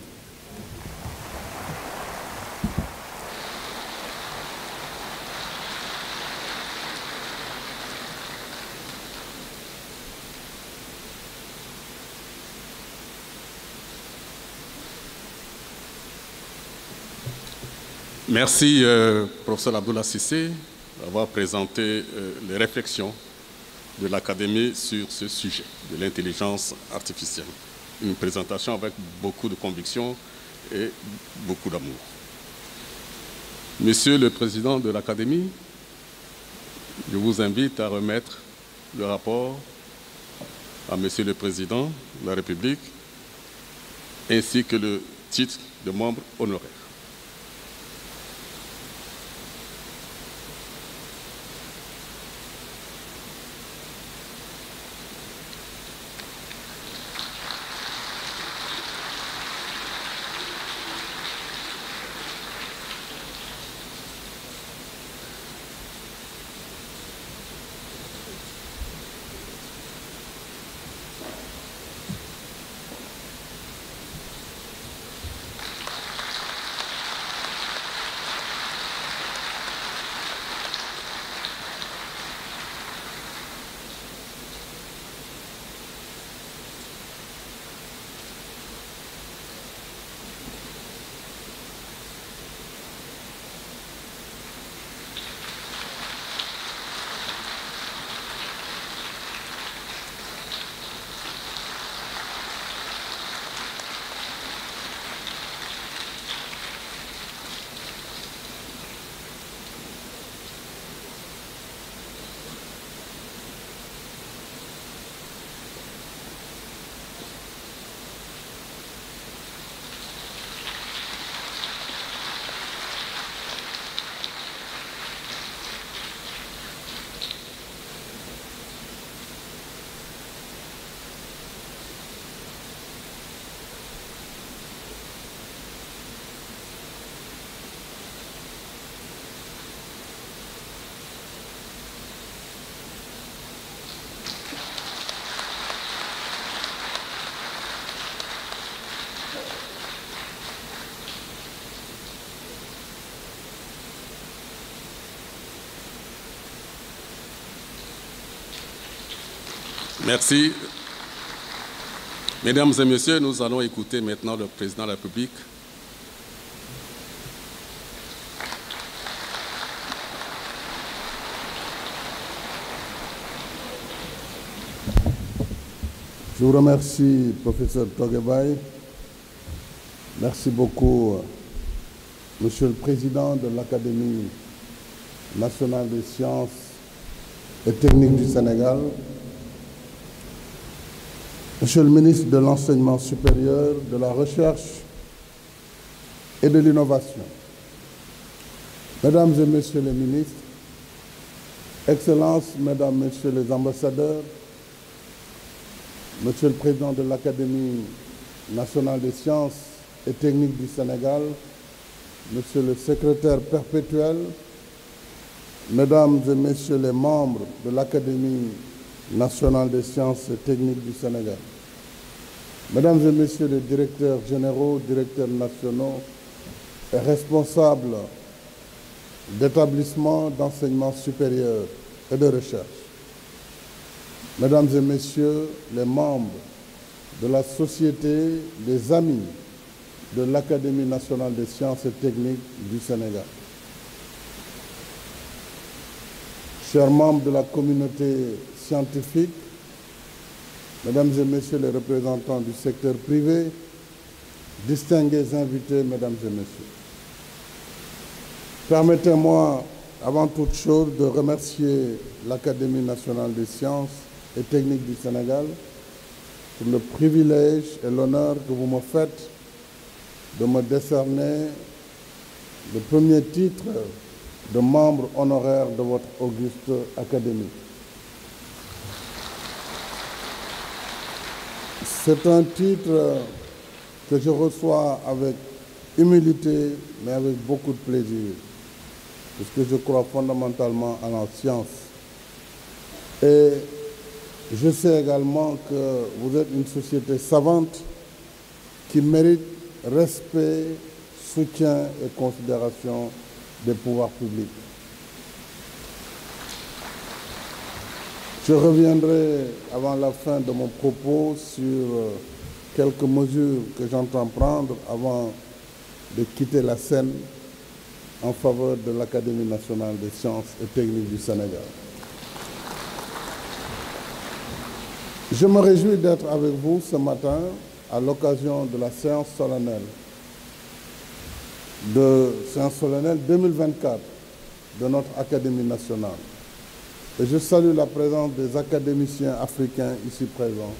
Merci, professeur Abdoulaye Cissé, d'avoir présenté les réflexions de l'Académie sur ce sujet de l'intelligence artificielle. Une présentation avec beaucoup de conviction et beaucoup d'amour. Monsieur le Président de l'Académie, je vous invite à remettre le rapport à Monsieur le Président de la République ainsi que le titre de membre honoraire. Merci. Mesdames et messieurs, nous allons écouter maintenant le président de la République. Je vous remercie, professeur Toguebaye. Merci beaucoup, Monsieur le Président de l'Académie nationale des sciences et techniques du Sénégal, Monsieur le ministre de l'Enseignement supérieur, de la Recherche et de l'Innovation, Mesdames et Messieurs les ministres, Excellences, Mesdames, Messieurs les ambassadeurs, Monsieur le Président de l'Académie nationale des sciences et techniques du Sénégal, Monsieur le Secrétaire perpétuel, Mesdames et Messieurs les membres de l'Académie nationale des sciences et techniques du Sénégal, Mesdames et Messieurs les directeurs généraux, directeurs nationaux et responsables d'établissements d'enseignement supérieur et de recherche, Mesdames et Messieurs les membres de la Société des Amis de l'Académie nationale des sciences et techniques du Sénégal, chers membres de la communauté scientifique, Mesdames et Messieurs les représentants du secteur privé, distingués invités, Mesdames et Messieurs, permettez-moi avant toute chose de remercier l'Académie nationale des sciences et techniques du Sénégal pour le privilège et l'honneur que vous me faites de me décerner le premier titre de membre honoraire de votre auguste académie. C'est un titre que je reçois avec humilité, mais avec beaucoup de plaisir, parce que je crois fondamentalement à la science. Et je sais également que vous êtes une société savante qui mérite respect, soutien et considération des pouvoirs publics. Je reviendrai avant la fin de mon propos sur quelques mesures que j'entends prendre avant de quitter la scène en faveur de l'Académie nationale des sciences et techniques du Sénégal. Je me réjouis d'être avec vous ce matin à l'occasion de la séance solennelle 2024 de notre Académie nationale. Et je salue la présence des académiciens africains ici présents,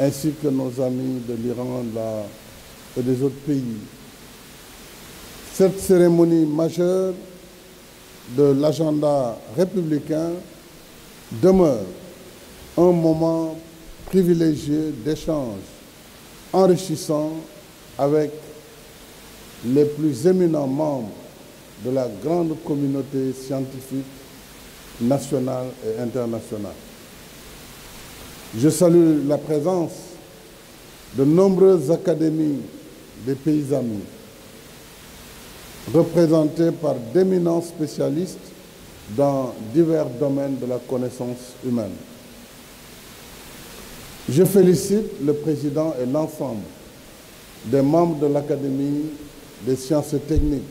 ainsi que nos amis de l'Iran et des autres pays. Cette cérémonie majeure de l'agenda républicain demeure un moment privilégié d'échange enrichissant avec les plus éminents membres de la grande communauté scientifique nationale et internationale. Je salue la présence de nombreuses académies des pays amis, représentées par d'éminents spécialistes dans divers domaines de la connaissance humaine. Je félicite le président et l'ensemble des membres de l'Académie des sciences et techniques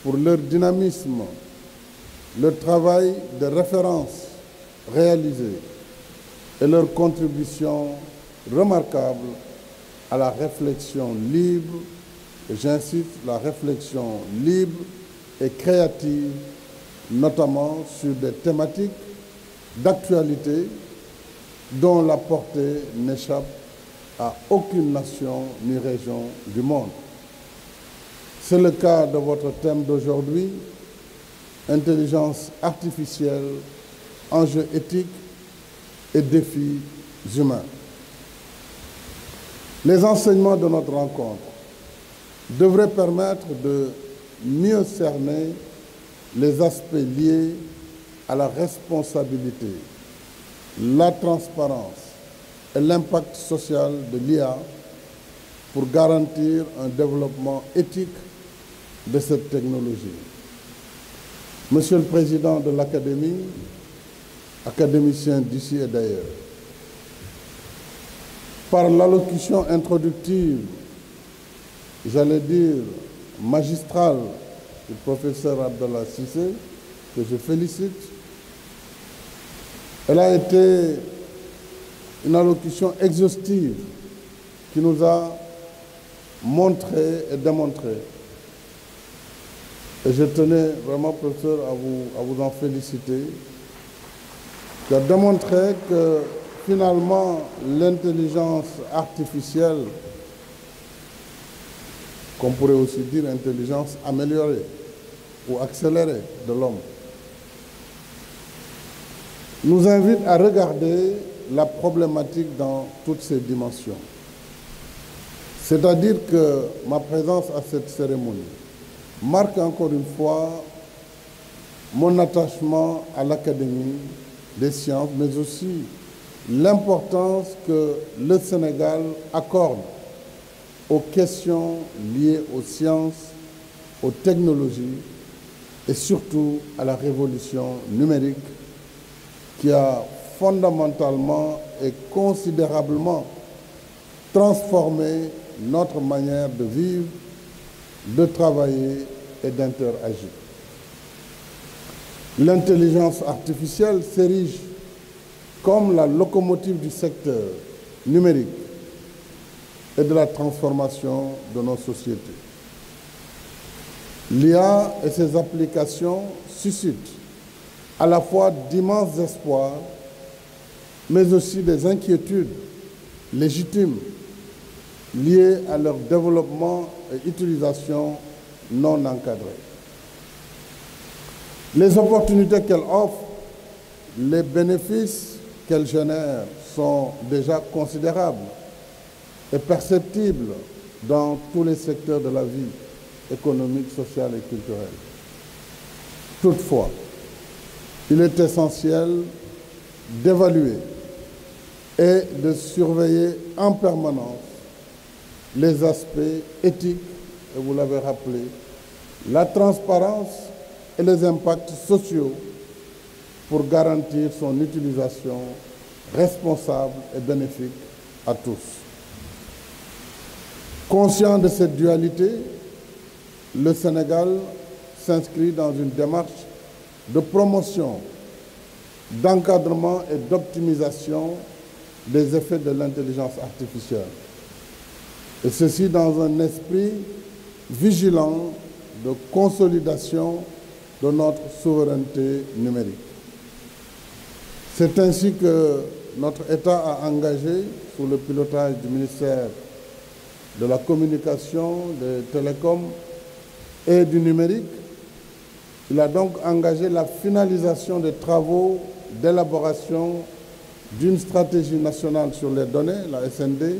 pour leur dynamisme, le travail de référence réalisé et leur contribution remarquable à la réflexion libre, et j'insiste, la réflexion libre et créative, notamment sur des thématiques d'actualité dont la portée n'échappe à aucune nation ni région du monde. C'est le cas de votre thème d'aujourd'hui, intelligence artificielle, enjeux éthiques et défis humains. Les enseignements de notre rencontre devraient permettre de mieux cerner les aspects liés à la responsabilité, la transparence et l'impact social de l'IA pour garantir un développement éthique de cette technologie. Monsieur le Président de l'Académie, académiciens d'ici et d'ailleurs, par l'allocution introductive, j'allais dire magistrale, du professeur Abdallah Cissé, que je félicite. Elle a été une allocution exhaustive qui nous a montré et démontré. Et je tenais vraiment, professeur, à vous en féliciter, qui a démontré que finalement l'intelligence artificielle, qu'on pourrait aussi dire intelligence améliorée ou accélérée de l'homme, nous invite à regarder la problématique dans toutes ses dimensions. C'est-à-dire que ma présence à cette cérémonie marque encore une fois mon attachement à l'Académie des sciences, mais aussi l'importance que le Sénégal accorde aux questions liées aux sciences, aux technologies et surtout à la révolution numérique qui a fondamentalement et considérablement transformé notre manière de vivre, de travailler et d'interagir. L'intelligence artificielle s'érige comme la locomotive du secteur numérique et de la transformation de nos sociétés. L'IA et ses applications suscitent à la fois d'immenses espoirs, mais aussi des inquiétudes légitimes liées à leur développement et utilisation non encadrée. Les opportunités qu'elle offre, les bénéfices qu'elle génère sont déjà considérables et perceptibles dans tous les secteurs de la vie économique, sociale et culturelle. Toutefois, il est essentiel d'évaluer et de surveiller en permanence les aspects éthiques, et vous l'avez rappelé, la transparence et les impacts sociaux pour garantir son utilisation responsable et bénéfique à tous. Conscient de cette dualité, le Sénégal s'inscrit dans une démarche de promotion, d'encadrement et d'optimisation des effets de l'intelligence artificielle. Et ceci dans un esprit vigilant de consolidation de notre souveraineté numérique. C'est ainsi que notre État a engagé, sous le pilotage du ministère de la Communication, des Télécoms et du Numérique, il a donc engagé la finalisation des travaux d'élaboration d'une stratégie nationale sur les données, la SND,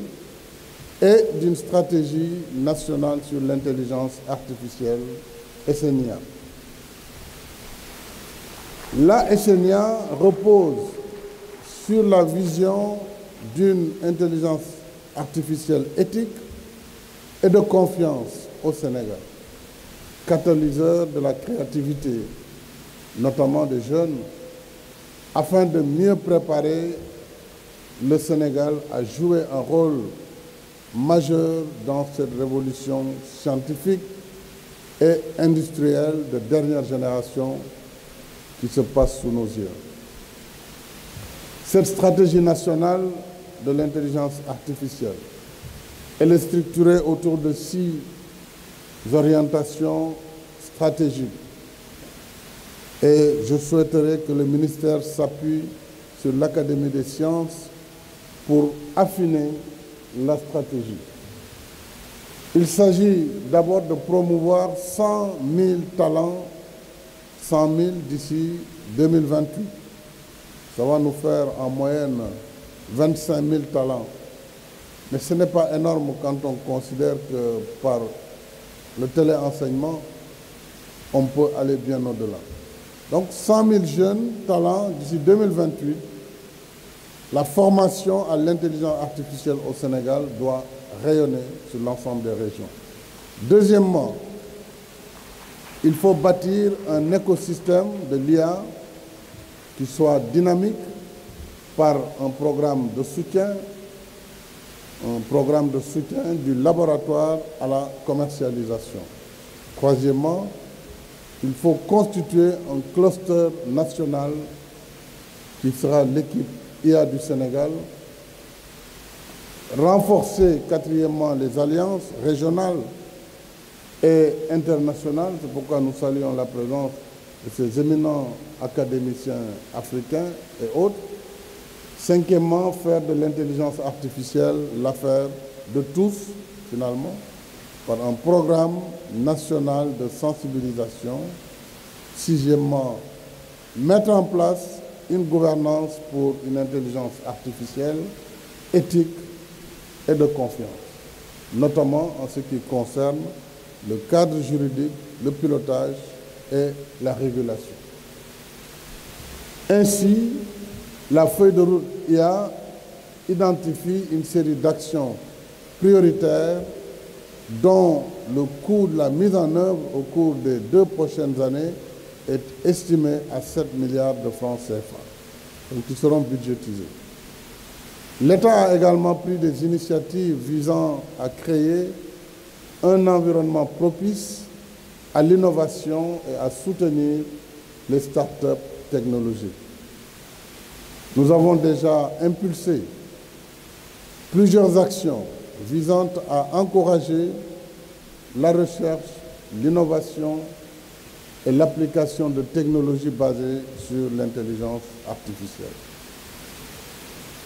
et d'une stratégie nationale sur l'intelligence artificielle, SNIA. La SNIA repose sur la vision d'une intelligence artificielle éthique et de confiance au Sénégal, catalyseur de la créativité, notamment des jeunes, afin de mieux préparer le Sénégal à jouer un rôle majeur dans cette révolution scientifique et industrielle de dernière génération qui se passe sous nos yeux. Cette stratégie nationale de l'intelligence artificielle, elle est structurée autour de 6 orientations stratégiques. Et je souhaiterais que le ministère s'appuie sur l'Académie des sciences pour affiner la stratégie. Il s'agit d'abord de promouvoir 100 000 talents, 100 000 d'ici 2028. Ça va nous faire en moyenne 25 000 talents. Mais ce n'est pas énorme quand on considère que par le téléenseignement, on peut aller bien au-delà. Donc 100 000 jeunes talents d'ici 2028. La formation à l'intelligence artificielle au Sénégal doit rayonner sur l'ensemble des régions. Deuxièmement, il faut bâtir un écosystème de l'IA qui soit dynamique par un programme de soutien un programme de soutien du laboratoire à la commercialisation. Troisièmement, il faut constituer un cluster national qui sera l'équipe IA du Sénégal. Renforcer, quatrièmement, les alliances régionales et internationales. C'est pourquoi nous saluons la présence de ces éminents académiciens africains et autres. Cinquièmement, faire de l'intelligence artificielle l'affaire de tous, finalement, par un programme national de sensibilisation. Sixièmement, mettre en place une gouvernance pour une intelligence artificielle éthique et de confiance, notamment en ce qui concerne le cadre juridique, le pilotage et la régulation. Ainsi, la feuille de route IA identifie une série d'actions prioritaires dont le coût de la mise en œuvre au cours des 2 prochaines années est estimé à 7 milliards de francs CFA, donc qui seront budgétisés. L'État a également pris des initiatives visant à créer un environnement propice à l'innovation et à soutenir les start-up technologiques. Nous avons déjà impulsé plusieurs actions visant à encourager la recherche, l'innovation et l'application de technologies basées sur l'intelligence artificielle,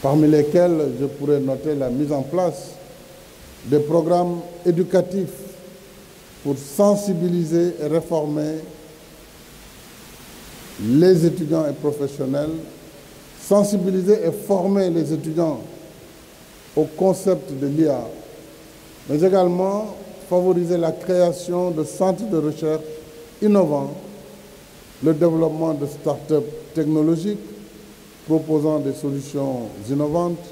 parmi lesquelles je pourrais noter la mise en place des programmes éducatifs pour sensibiliser et réformer les étudiants et professionnels, sensibiliser et former les étudiants au concept de l'IA, mais également favoriser la création de centres de recherche innovants, le développement de start-up technologiques proposant des solutions innovantes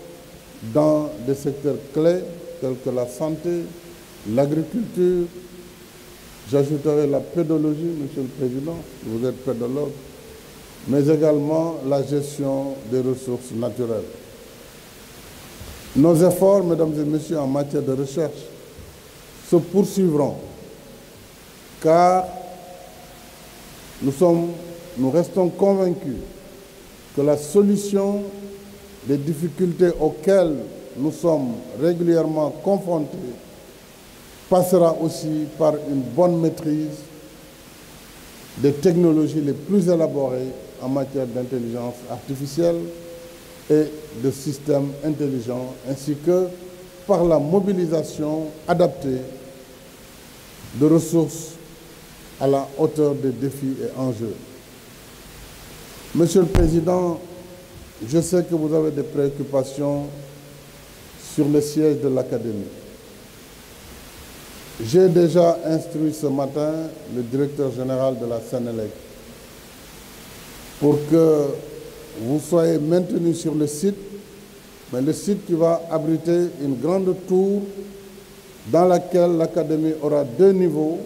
dans des secteurs clés tels que la santé, l'agriculture. J'ajouterai la pédologie, Monsieur le Président, vous êtes pédologue, mais également la gestion des ressources naturelles. Nos efforts, Mesdames et Messieurs, en matière de recherche se poursuivront, car nous restons convaincus que la solution des difficultés auxquelles nous sommes régulièrement confrontés passera aussi par une bonne maîtrise des technologies les plus élaborées en matière d'intelligence artificielle et de systèmes intelligents, ainsi que par la mobilisation adaptée de ressources à la hauteur des défis et enjeux. Monsieur le Président, je sais que vous avez des préoccupations sur le siège de l'Académie. J'ai déjà instruit ce matin le directeur général de la Sénélec pour que vous soyez maintenus sur le site, mais le site qui va abriter une grande tour dans laquelle l'Académie aura 2 niveaux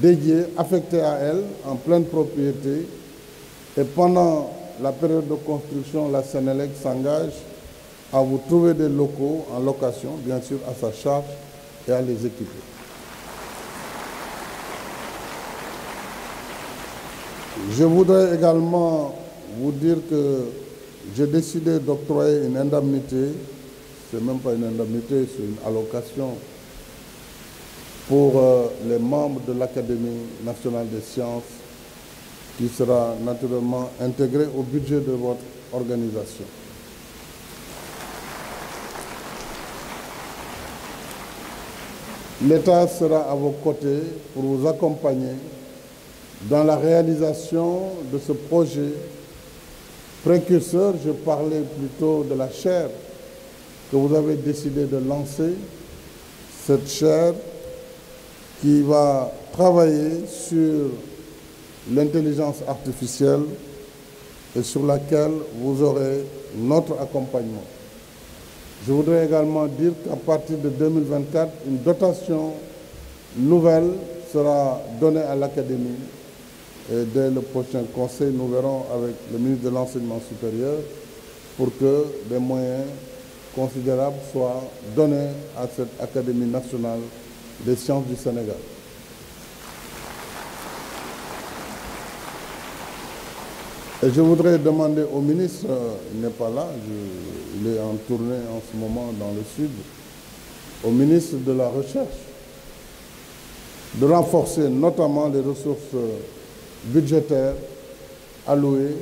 dédiés, affectés à elle, en pleine propriété. Et pendant la période de construction, la Sénélec s'engage à vous trouver des locaux en location, bien sûr à sa charge, et à les équiper. Je voudrais également vous dire que j'ai décidé d'octroyer une indemnité, c'est même pas une indemnité, c'est une allocation pour les membres de l'Académie nationale des sciences qui sera naturellement intégrée au budget de votre organisation. L'État sera à vos côtés pour vous accompagner dans la réalisation de ce projet précurseur. Je parlais plutôt de la chaire que vous avez décidé de lancer, cette chaire qui va travailler sur l'intelligence artificielle et sur laquelle vous aurez notre accompagnement. Je voudrais également dire qu'à partir de 2024, une dotation nouvelle sera donnée à l'Académie. Et dès le prochain conseil, nous verrons avec le ministre de l'Enseignement supérieur pour que des moyens considérable soit donné à cette Académie nationale des sciences du Sénégal. Et je voudrais demander au ministre, il n'est pas là, il est en tournée en ce moment dans le sud, au ministre de la Recherche, de renforcer notamment les ressources budgétaires allouées,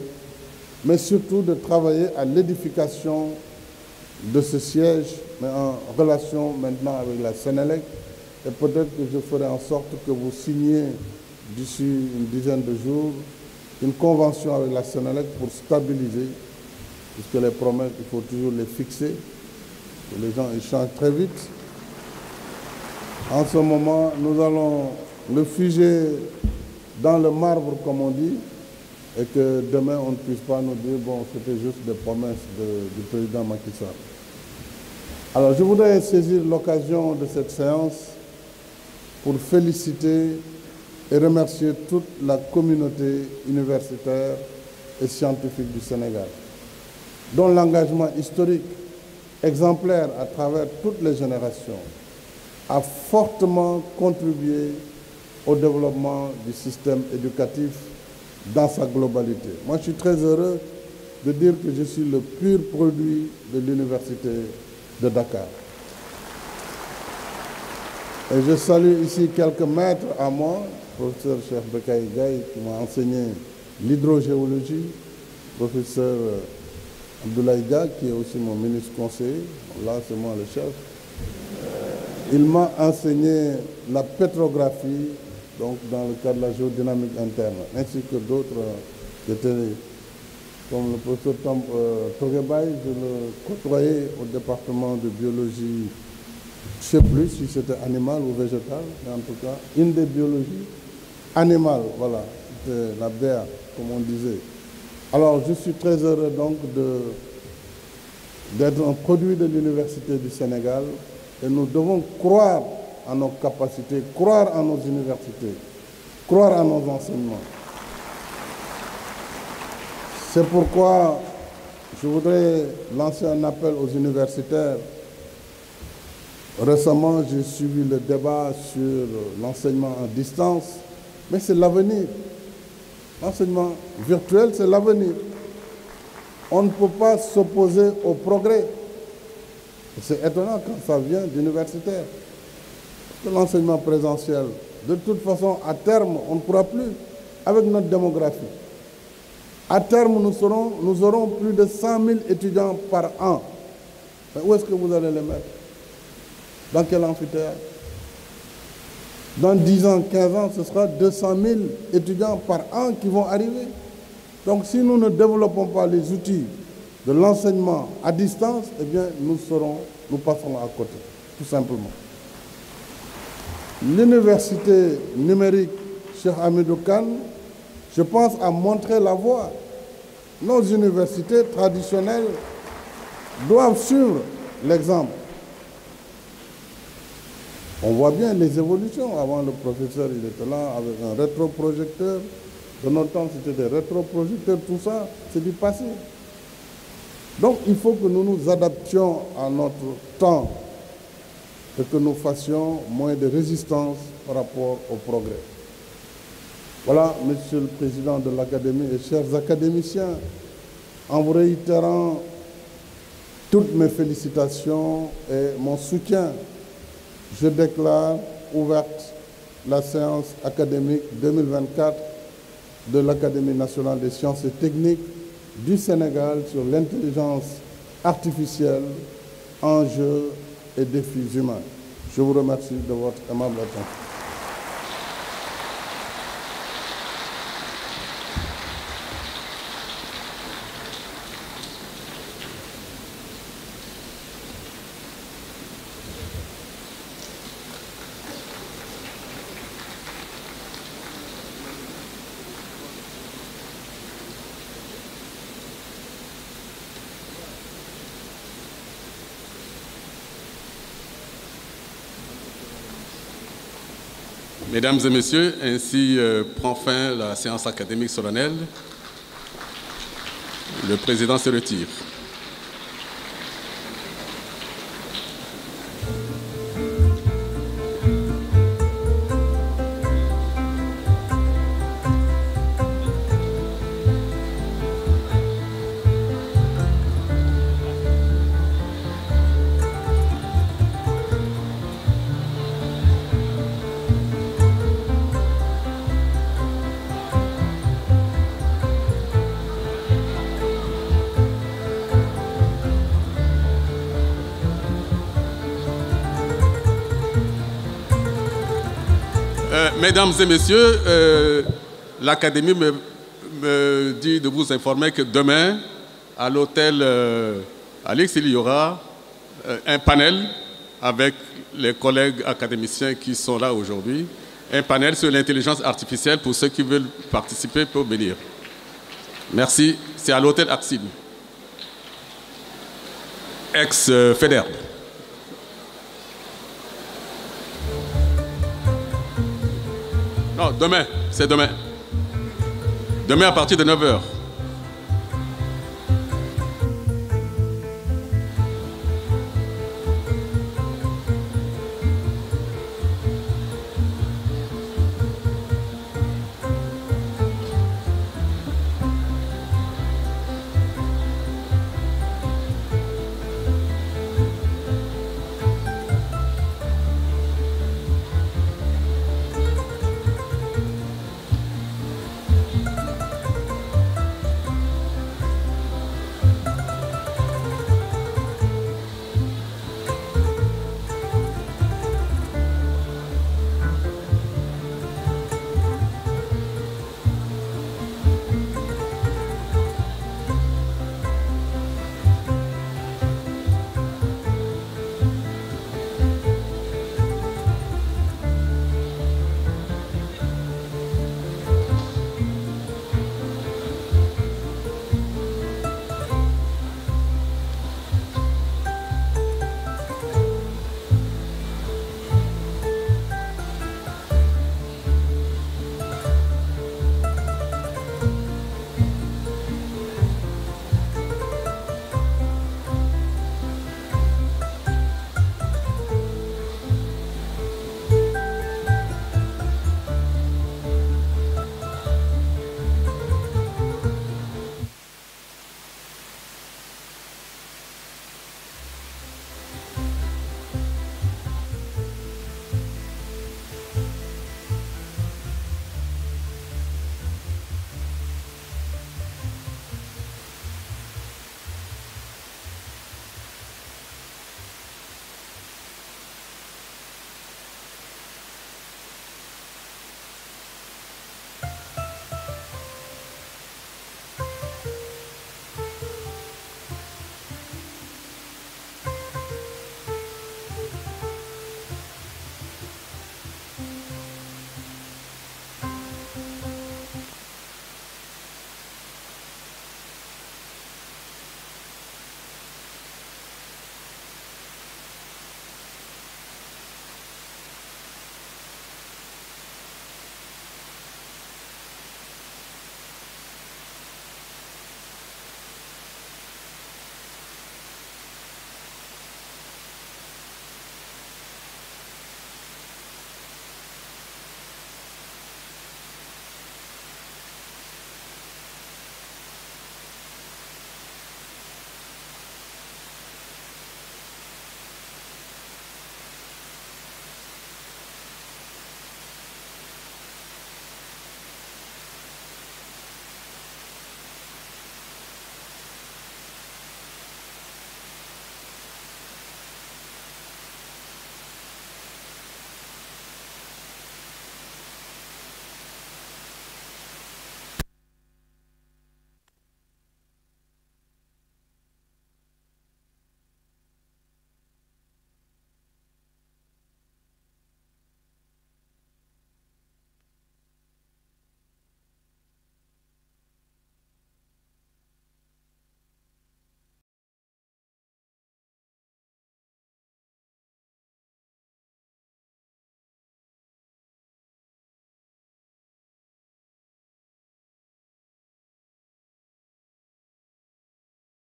mais surtout de travailler à l'édification de ce siège, mais en relation maintenant avec la Sénélec. Et peut-être que je ferai en sorte que vous signiez d'ici une dizaine de jours une convention avec la Sénélec pour stabiliser, puisque les promesses, il faut toujours les fixer, que les gens ils changent très vite. En ce moment, nous allons le figer dans le marbre, comme on dit, et que demain, on ne puisse pas nous dire, bon, c'était juste des promesses du président Macky Sall. Alors, je voudrais saisir l'occasion de cette séance pour féliciter et remercier toute la communauté universitaire et scientifique du Sénégal, dont l'engagement historique, exemplaire à travers toutes les générations, a fortement contribué au développement du système éducatif dans sa globalité. Moi, je suis très heureux de dire que je suis le pur produit de l'Université de Dakar. Et je salue ici quelques maîtres à moi, professeur Cheikh Bekaï Gaye qui m'a enseigné l'hydrogéologie, professeur Abdoulaye Dia qui est aussi mon ministre conseiller, là c'est moi le chef. Il m'a enseigné la pétrographie, donc dans le cadre de la géodynamique interne, ainsi que d'autres qui étaient comme le professeur Toguebaï, je le côtoyais au département de biologie, je ne sais plus si c'était animal ou végétal, mais en tout cas, une des biologies animales, voilà, c'était la BA, comme on disait. Alors, je suis très heureux donc d'être un produit de l'Université du Sénégal et nous devons croire en nos capacités, croire en nos universités, croire en nos enseignements. C'est pourquoi je voudrais lancer un appel aux universitaires. Récemment, j'ai suivi le débat sur l'enseignement à distance, mais c'est l'avenir. L'enseignement virtuel, c'est l'avenir. On ne peut pas s'opposer au progrès. C'est étonnant quand ça vient d'universitaires. L'enseignement présentiel, de toute façon, à terme, on ne pourra plus, avec notre démographie. À terme, nous aurons plus de 100 000 étudiants par an. Mais où est-ce que vous allez les mettre? Dans quel amphithéâtre? Dans 10 ans, 15 ans, ce sera 200 000 étudiants par an qui vont arriver. Donc si nous ne développons pas les outils de l'enseignement à distance, eh bien nous passerons à côté, tout simplement. L'université numérique Cheikh Hamidou Kane, je pense, a montré la voie. Nos universités traditionnelles doivent suivre l'exemple. On voit bien les évolutions. Avant, le professeur, il était là avec un rétroprojecteur. De notre temps, c'était des rétroprojecteurs. Tout ça, c'est du passé. Donc, il faut que nous nous adaptions à notre temps et que nous fassions moins de résistance par rapport au progrès. Voilà, Monsieur le Président de l'Académie et chers académiciens, en vous réitérant toutes mes félicitations et mon soutien, je déclare ouverte la séance académique 2024 de l'Académie nationale des sciences et techniques du Sénégal sur l'intelligence artificielle, enjeux et défis humains. Je vous remercie de votre aimable attention. Mesdames et messieurs, ainsi prend fin la séance académique solennelle. Le président se retire. Mesdames et messieurs, l'Académie me dit de vous informer que demain, à l'hôtel Alix, il y aura un panel avec les collègues académiciens qui sont là aujourd'hui. Un panel sur l'intelligence artificielle pour ceux qui veulent participer pour venir. Merci. C'est à l'hôtel Axine, ex-Fédère. Non, demain. C'est demain. Demain à partir de 9 h.